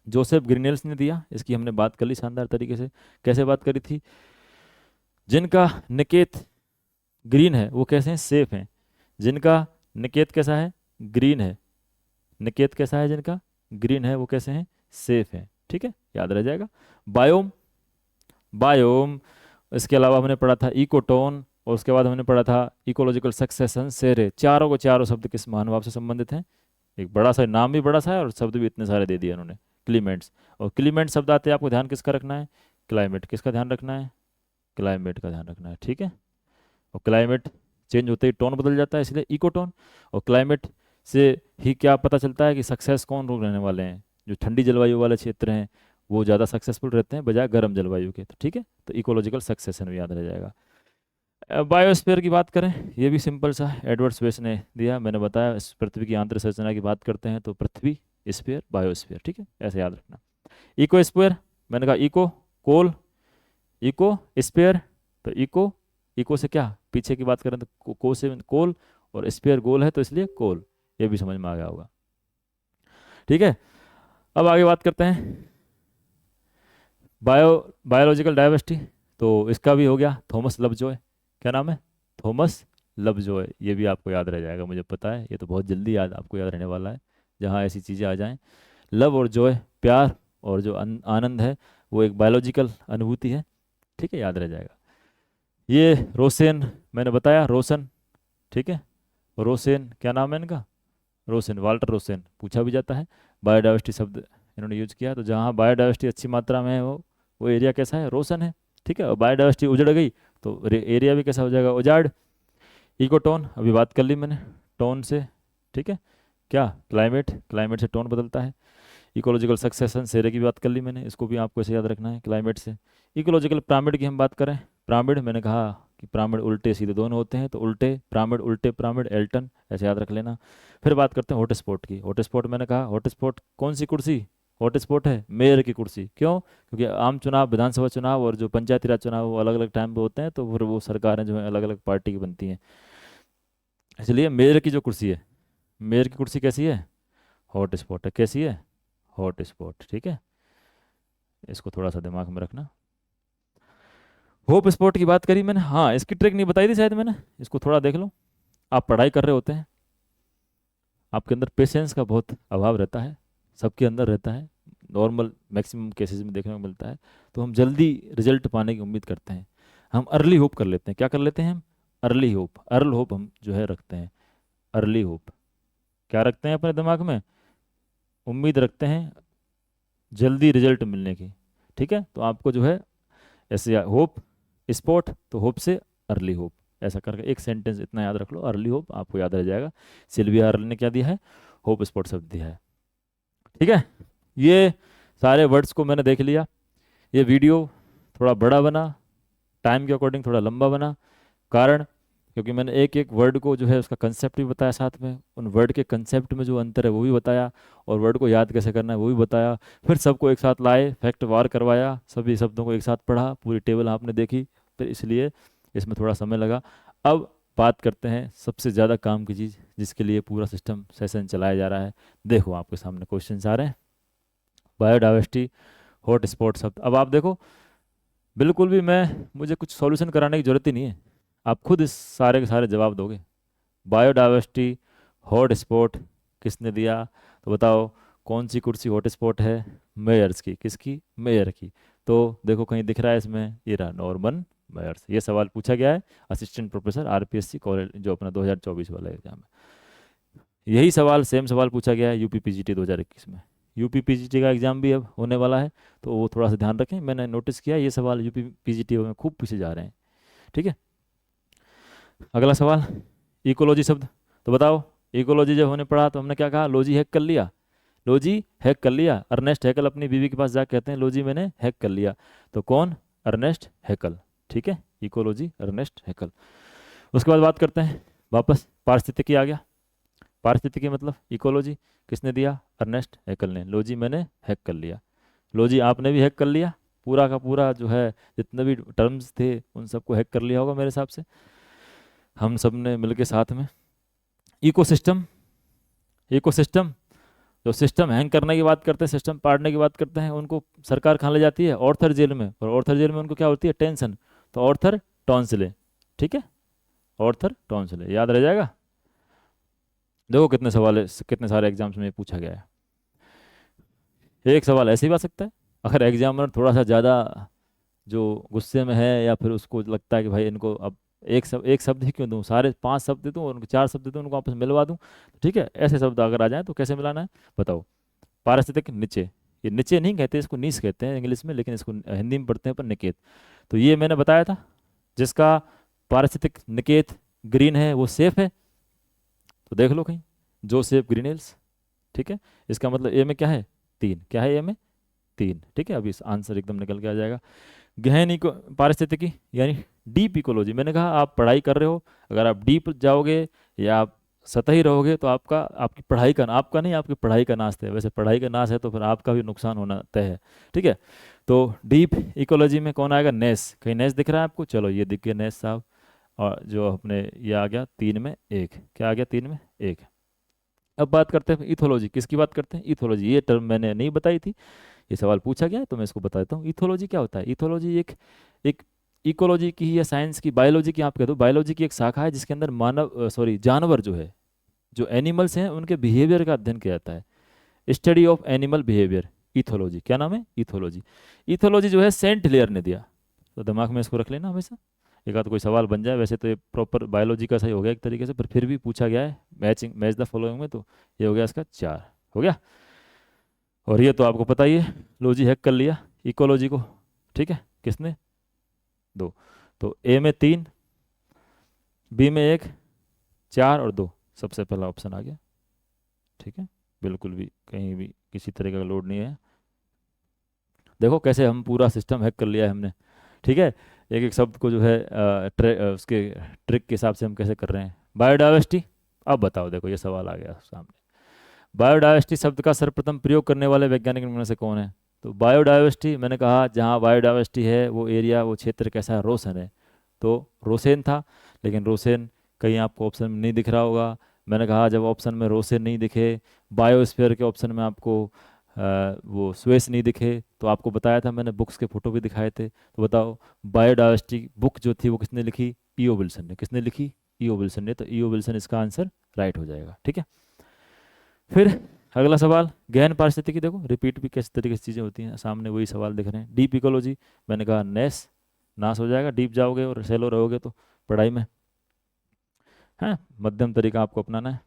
A: जोसेफ ग्रीनेल्स ने दिया। इसकी हमने बात कर ली शानदार तरीके से। कैसे बात करी थी? जिनका निकेत ग्रीन है वो कैसे हैं? सेफ हैं। जिनका निकेत कैसा है? ग्रीन है। निकेत कैसा है? जिनका ग्रीन है वो कैसे हैं? सेफ हैं। ठीक है, याद रह जाएगा। Biome, biome. इसके अलावा हमने पढ़ा था इकोटोन, और उसके बाद हमने पढ़ा था इकोलॉजिकल सक्सेशन, सेरे। चारों को चारों शब्द किस महानुभाव से संबंधित हैं? एक बड़ा सा नाम भी बड़ा सा है और शब्द भी इतने सारे दे दिए उन्होंने, क्लीमेंट्स। और क्लीमेंट शब्द आते हैं, आपको ध्यान किसका रखना है? क्लाइमेट। किसका ध्यान रखना है? क्लाइमेट का ध्यान रखना है। ठीक है, और क्लाइमेट चेंज होते ही टोन बदल जाता है, इसलिए इकोटोन। और क्लाइमेट से ही क्या पता चलता है कि सक्सेस कौन लोग रहने वाले हैं? जो ठंडी जलवायु वाले क्षेत्र हैं वो ज़्यादा सक्सेसफुल रहते हैं बजाय गर्म जलवायु के। तो ठीक है, तो इकोलॉजिकल सक्सेशन भी याद रह जाएगा। बायोस्फीयर की बात करें, ये भी सिंपल सा एडवर्ड स्पेस ने दिया। मैंने बताया इस पृथ्वी की आंतरिक संरचना की बात करते हैं तो पृथ्वी, स्फीयर, बायोस्फीयर। ठीक है, ऐसे याद रखना। इको स्फीयर, मैंने कहा इको कोल, इको स्फीयर। तो इको, इको से क्या पीछे की बात करें तो को से कोल, और स्फीयर गोल है तो इसलिए कोल। ये भी समझ में आ गया होगा। ठीक है, अब आगे बात करते हैं बायोलॉजिकल डाइवर्सिटी। तो इसका भी हो गया थॉमस लवजॉय। क्या नाम है? Thomas Lovejoy. ये भी आपको याद रह जाएगा, मुझे पता है ये तो बहुत जल्दी याद आपको याद रहने वाला है जहाँ ऐसी चीज़ें आ जाएं। लव और जॉय, प्यार और जो आनंद है, वो एक बायोलॉजिकल अनुभूति है। ठीक है, याद रह जाएगा। ये रोसेन, मैंने बताया रोशन। ठीक है, रोसेन क्या नाम है इनका? Rosen, Walter Rosen. पूछा भी जाता है। बायोडाइवर्सिटी शब्द इन्होंने यूज किया, तो जहाँ बायोडाइवर्सिटी अच्छी मात्रा में है वो एरिया कैसा है? रोशन है। ठीक है, और बायोडाइवर्सिटी उजड़ गई तो एरिया भी कैसा हो जाएगा? उजाड़। इकोटोन अभी बात कर ली मैंने, टोन से। ठीक है, क्या? क्लाइमेट, क्लाइमेट से टोन बदलता है। इकोलॉजिकल सक्सेशन, सेरे की बात कर ली मैंने, इसको भी आपको ऐसे याद रखना है क्लाइमेट से। इकोलॉजिकल पिरामिड की हम बात करें, पिरामिड मैंने कहा कि पिरामिड उल्टे सीधे दोनों होते हैं, तो उल्टे पिरामिड, उल्टे पिरामिड, एल्टन, ऐसे याद रख लेना। फिर बात करते हैं हॉटस्पॉट की। हॉटस्पॉट मैंने कहा हॉटस्पॉट कौन सी कुर्सी? हॉटस्पॉट है मेयर की कुर्सी। क्यों? क्योंकि आम चुनाव, विधानसभा चुनाव और जो पंचायती राज चुनाव वो अलग अलग टाइम पे होते हैं, तो फिर वो सरकारें जो है अलग अलग पार्टी की बनती हैं, इसलिए मेयर की जो कुर्सी है, मेयर की कुर्सी कैसी है? हॉट स्पॉट है। कैसी है? Hot spot. ठीक है, इसको थोड़ा सा दिमाग में रखना। होप स्पॉट की बात करी मैंने, हाँ इसकी ट्रिक नहीं बताई थी शायद मैंने, इसको थोड़ा देख लो। आप पढ़ाई कर रहे होते हैं, आपके अंदर पेशेंस का बहुत अभाव रहता है, सबके अंदर रहता है, नॉर्मल मैक्सिमम केसेस में देखने को मिलता है। तो हम जल्दी रिजल्ट पाने की उम्मीद करते हैं, हम अर्ली होप कर लेते हैं। क्या कर लेते हैं हम? अर्ली होप, अर्ल होप हम जो है रखते हैं। अर्ली होप क्या रखते हैं अपने दिमाग में? उम्मीद रखते हैं जल्दी रिजल्ट मिलने की। ठीक है, तो आपको जो है ऐसे होप स्पॉट तो होप से अर्ली होप, ऐसा करके एक सेंटेंस इतना याद रख लो, अर्ली होप आपको याद रह जाएगा। सिल्विया अर्ली ने क्या दिया है, होप स्पॉट शब्द दिया है। ठीक है, ये सारे वर्ड्स को मैंने देख लिया। ये वीडियो थोड़ा बड़ा बना, टाइम के अकॉर्डिंग थोड़ा लंबा बना, कारण क्योंकि मैंने एक एक वर्ड को जो है उसका कंसेप्ट भी बताया, साथ में उन वर्ड के कंसेप्ट में जो अंतर है वो भी बताया, और वर्ड को याद कैसे करना है वो भी बताया। फिर सबको एक साथ लाए, फैक्ट वार करवाया, सभी शब्दों को एक साथ पढ़ा, पूरी टेबल आपने देखी, फिर इसलिए इसमें थोड़ा समय लगा। अब बात करते हैं सबसे ज़्यादा काम की चीज़, जिसके लिए पूरा सिस्टम सेशन चलाया जा रहा है। देखो आपके सामने क्वेश्चन आ रहे हैं, बायोडाइवर्सिटी हॉट स्पॉट शब्द। अब आप देखो, बिल्कुल भी मुझे कुछ सॉल्यूशन कराने की जरूरत ही नहीं है, आप खुद इस सारे के सारे जवाब दोगे। बायोडाइवर्सिटी हॉट स्पॉट किसने दिया, तो बताओ कौन सी कुर्सी हॉट स्पॉट है, मेयर्स की। किसकी, मेयर की। तो देखो कहीं दिख रहा है इसमें, ये रहा नॉर्मन मेयर्स। ये सवाल पूछा गया है असिस्टेंट प्रोफेसर आरपीएससी कॉलेज, जो अपना 2024 वाला एग्जाम है। यही सवाल, सेम सवाल पूछा गया है यूपी पीजीटी 2021 में। यूपी पीजीटी का एग्जाम भी अब होने वाला है, तो वो थोड़ा सा ध्यान रखें। मैंने नोटिस किया ये सवाल यूपी पीजीटी में खूब पूछे जा रहे हैं। ठीक है, अगला सवाल, इकोलॉजी शब्द। तो बताओ, इकोलॉजी जब हमने पढ़ा तो हमने क्या कहा, लोजी हैक कर लिया। लोजी हैक कर लिया, अर्नेस्ट हैकल अपनी बीवी के पास जाकर कहते हैं लोजी मैंने हैक कर लिया। तो कौन, अर्नेस्ट हैकल। ठीक है, इकोलॉजी अर्नेस्ट हैकल। उसके बाद बात करते हैं वापस, पारिस्थितिकी आ गया। पारिस्थितिकी मतलब इकोलॉजी किसने दिया, अर्नेस्ट हैकल ने। लोजी मैंने हैक कर लिया, लोजी आपने भी हैक कर लिया, पूरा का पूरा जो है जितने भी टर्म्स थे उन सबको हैक कर लिया होगा मेरे हिसाब से, हम सब ने मिलके साथ में। इकोसिस्टम, इकोसिस्टम जो सिस्टम हैंग करने की बात करते हैं, सिस्टम पाड़ने की बात करते हैं, उनको सरकार कहाँ ले जाती है, ऑर्थर जेल में। और ऑर्थर जेल में उनको क्या होती है, टेंशन। तो ऑर्थर टॉन्सिले। ठीक है, ऑर्थर टॉन्सिले याद रह जाएगा। देखो कितने सवाल, कितने सारे एग्जाम्स में ये पूछा गया है। एक सवाल ऐसे ही आ सकता है, अगर एग्जामिनर थोड़ा सा ज़्यादा जो गुस्से में है, या फिर उसको लगता है कि भाई इनको अब एक शब्द ही क्यों दूं, सारे 5 शब्द दे दूं और उनको 4 शब्द दे दूं, उनको आपस में मिलवा दूं। तो ठीक है, ऐसे शब्द अगर आ जाए तो कैसे मिलाना है बताओ। पारिस्थितिक नीचे, ये नीचे नहीं कहते, इसको नीच कहते हैं इंग्लिश में, लेकिन इसको हिंदी में पढ़ते हैं पर निकेत। तो ये मैंने बताया था, जिसका पारिस्थितिक निकेत ग्रीन है वो सेफ है। तो देख लो कहीं, जोसेफ ग्रीनेल्स। ठीक है, इसका मतलब ए में क्या है, 3। क्या है ए में, 3। ठीक है, अभी आंसर एकदम निकल के आ जाएगा। गहन इको पारिस्थितिकी यानी डीप इकोलॉजी। मैंने कहा आप पढ़ाई कर रहे हो, अगर आप डीप जाओगे या आप सतही रहोगे तो आपका, आपकी पढ़ाई का, आपका नहीं आपकी पढ़ाई का नाश है। वैसे पढ़ाई का नाश है तो फिर आपका भी नुकसान होना तय है। ठीक है, तो डीप इकोलॉजी में कौन आएगा, नेस। कहीं नेस दिख रहा है आपको, चलो ये दिख गया नेस साहब। और जो अपने ये आ गया 3 में 1, क्या आ गया 3 में 1। अब बात करते हैं इथोलॉजी, किसकी बात करते हैं, इथोलॉजी। ये टर्म मैंने नहीं बताई थी, ये सवाल पूछा गया है तो मैं इसको बता देता हूँ। इथोलॉजी क्या होता है, इथोलॉजी एक एक इकोलॉजी की या साइंस की, बायोलॉजी की आप कह दो, बायोलॉजी की एक शाखा है जिसके अंदर मानव सॉरी जानवर जो है, जो एनिमल्स हैं उनके बिहेवियर का अध्ययन किया जाता है। Study of animal behaviour, ethology. क्या नाम है, इथोलॉजी। इथोलॉजी जो है सेंट हिलियर ने दिया, तो दिमाग में इसको रख लेना हमेशा, एक आध कोई सवाल बन जाए। वैसे तो ये प्रॉपर बायोलॉजी का सही हो गया एक तरीके से, पर फिर भी पूछा गया है मैचिंग, मैच द फॉलोइंग में, तो ये हो गया इसका 4 हो गया। और ये तो आपको पता ही है, लोजी हैक कर लिया इकोलॉजी को। ठीक है, किसने, 2। तो ए में 3, बी में 1, 4 और 2, सबसे पहला ऑप्शन आ गया। ठीक है, बिल्कुल भी कहीं भी किसी तरह का लोड नहीं है। देखो कैसे हम पूरा सिस्टम हैक कर लिया है हमने। ठीक है, एक एक शब्द को जो है उसके ट्रिक के हिसाब से हम कैसे कर रहे हैं। बायोडाइवर्सिटी, अब बताओ, देखो ये सवाल आ गया सामने। बायोडाइवर्सिटी शब्द का सर्वप्रथम प्रयोग करने वाले वैज्ञानिक में से कौन है। तो बायोडाइवर्सिटी मैंने कहा जहाँ बायोडाइवर्सिटी है वो एरिया, वो क्षेत्र कैसा है, रोशन है। तो रोसेन था, लेकिन रोसेन कहीं आपको ऑप्शन में नहीं दिख रहा होगा। मैंने कहा जब ऑप्शन में रोसेन नहीं दिखे, बायोस्फीयर के ऑप्शन में आपको वो स्वेस नहीं दिखे, तो आपको बताया था मैंने, बुक्स के फोटो भी दिखाए थे। तो बताओ बायोडाइवर्सिटी बुक जो थी वो किसने लिखी, ईओ विल्सन ने। किसने लिखी, ईओ विल्सन ने। तो ईओ विल्सन इसका आंसर राइट हो जाएगा। ठीक है, फिर अगला सवाल, गहन पारिस्थितिकी। देखो रिपीट भी किस तरीके से चीज़ें होती हैं, सामने वही सवाल दिख रहे हैं। डीप इकोलॉजी, मैंने कहा नेस, नाश हो जाएगा, डीप जाओगे और सेलो रहोगे तो पढ़ाई में है, मध्यम तरीका आपको अपनाना है।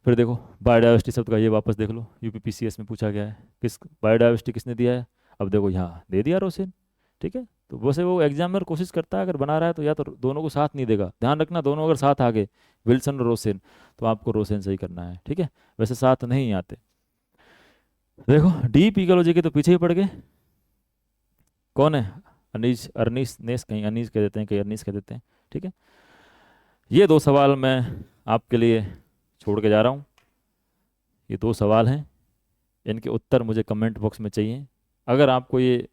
A: फिर देखो बायोडाइवर्सिटी शब्द का ये वापस देख लो, यूपीपीसीएस में पूछा गया है, किस बायोडाइवर्सिटी किसने दिया है। अब देखो यहाँ दे दिया रोसेन। ठीक है, तो वैसे वो एग्जामिनर कोशिश करता है अगर बना रहा है तो या तो दोनों को साथ नहीं देगा, ध्यान रखना दोनों अगर साथ आ गए, विल्सन और रोसेन, तो आपको रोसेन सही करना है, ठीक है। वैसे साथ नहीं आते। देखो डीप इकोलॉजी के तो पीछे ही पड़ गए। कौन है? अनीस, अर्नीस नेस, कहीं अनीस कह देते हैं, कहीं अर्नीस कह देते हैं, ठीक है। ये दो सवाल मैं आपके लिए छोड़ के जा रहा हूँ। ये दो सवाल हैं, इनके उत्तर मुझे कमेंट बॉक्स में चाहिए। अगर आपको ये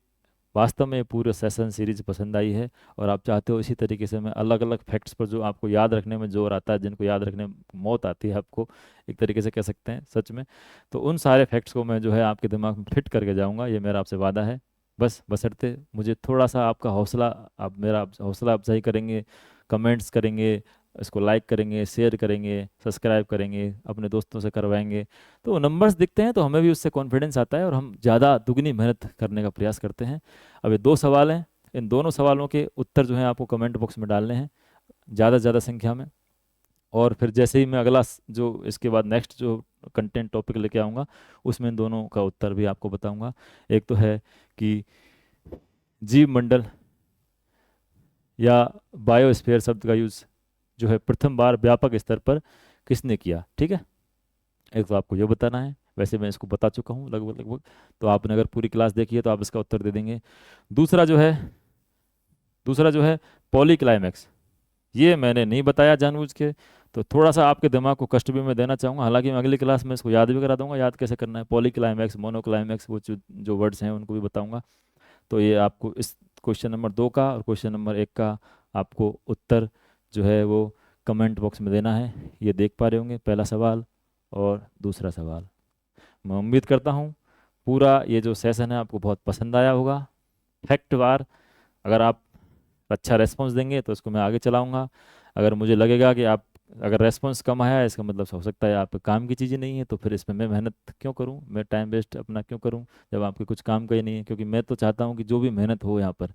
A: वास्तव में पूरे सेशन सीरीज पसंद आई है और आप चाहते हो इसी तरीके से मैं अलग अलग फैक्ट्स पर जो आपको याद रखने में जोर आता है, जिनको याद रखने में मौत आती है आपको, एक तरीके से कह सकते हैं सच में, तो उन सारे फैक्ट्स को मैं जो है आपके दिमाग में फिट करके जाऊंगा, ये मेरा आपसे वादा है। बस बशर्ते मुझे थोड़ा सा आपका हौसला, आप मेरा हौसला अफजाई करेंगे, कमेंट्स करेंगे, इसको लाइक करेंगे, शेयर करेंगे, सब्सक्राइब करेंगे, अपने दोस्तों से करवाएंगे, तो नंबर्स दिखते हैं तो हमें भी उससे कॉन्फिडेंस आता है और हम ज़्यादा दुगनी मेहनत करने का प्रयास करते हैं। अब ये दो सवाल हैं, इन दोनों सवालों के उत्तर जो हैं आपको कमेंट बॉक्स में डालने हैं ज़्यादा से ज़्यादा संख्या में। और फिर जैसे ही मैं अगला जो इसके बाद नेक्स्ट जो कंटेंट टॉपिक लेके आऊँगा उसमें इन दोनों का उत्तर भी आपको बताऊँगा। एक तो है कि जीव मंडल या बायोस्फीयर शब्द का यूज़ जो है प्रथम बार व्यापक स्तर पर किसने किया, ठीक है। एक तो आपको ये बताना है, वैसे मैं इसको बता चुका हूँ लगभग लगभग, तो आपने अगर पूरी क्लास देखी है तो आप इसका उत्तर दे देंगे। दूसरा जो है, दूसरा जो है पॉली क्लाइमैक्स, ये मैंने नहीं बताया जानबूझ के, तो थोड़ा सा आपके दिमाग को कष्ट भी मैं देना चाहूँगा, हालांकि मैं अगली क्लास में इसको याद भी करा दूंगा, याद कैसे करना है, पॉली क्लाइमैक्स, मोनोक्लाइमैक्स, वो जो वर्ड्स हैं उनको भी बताऊंगा। तो ये आपको इस क्वेश्चन नंबर 2 का और क्वेश्चन नंबर 1 का आपको उत्तर जो है वो कमेंट बॉक्स में देना है। ये देख पा रहे होंगे पहला सवाल और दूसरा सवाल। मैं उम्मीद करता हूँ पूरा ये जो सेशन है आपको बहुत पसंद आया होगा। फैक्ट वार अगर आप अच्छा रेस्पॉन्स देंगे तो इसको मैं आगे चलाऊंगा। अगर मुझे लगेगा कि आप अगर रेस्पॉन्स कम आया है, इसका मतलब हो सकता है आपके काम की चीज़ें नहीं है, तो फिर इसमें मैं मेहनत क्यों करूं, मैं टाइम वेस्ट अपना क्यों करूं जब आपके कुछ काम का ही नहीं है। क्योंकि मैं तो चाहता हूं कि जो भी मेहनत हो यहाँ पर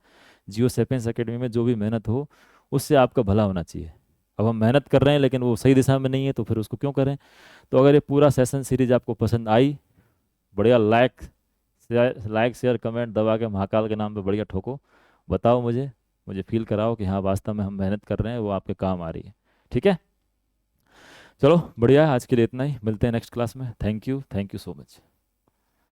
A: जियो सैपियंस एकेडमी में, जो भी मेहनत हो उससे आपका भला होना चाहिए। अब हम मेहनत कर रहे हैं लेकिन वो सही दिशा में नहीं है, तो फिर उसको क्यों करें। तो अगर ये पूरा सेशन सीरीज आपको पसंद आई, बढ़िया लाइक शेयर कमेंट दबा के महाकाल के नाम पे बढ़िया ठोको, बताओ मुझे, मुझे फील कराओ कि हाँ वास्तव में हम मेहनत कर रहे हैं, वो आपके काम आ रही है, ठीक है। चलो बढ़िया है, आज के लिए इतना ही, मिलते हैं नेक्स्ट क्लास में। Thank you so much.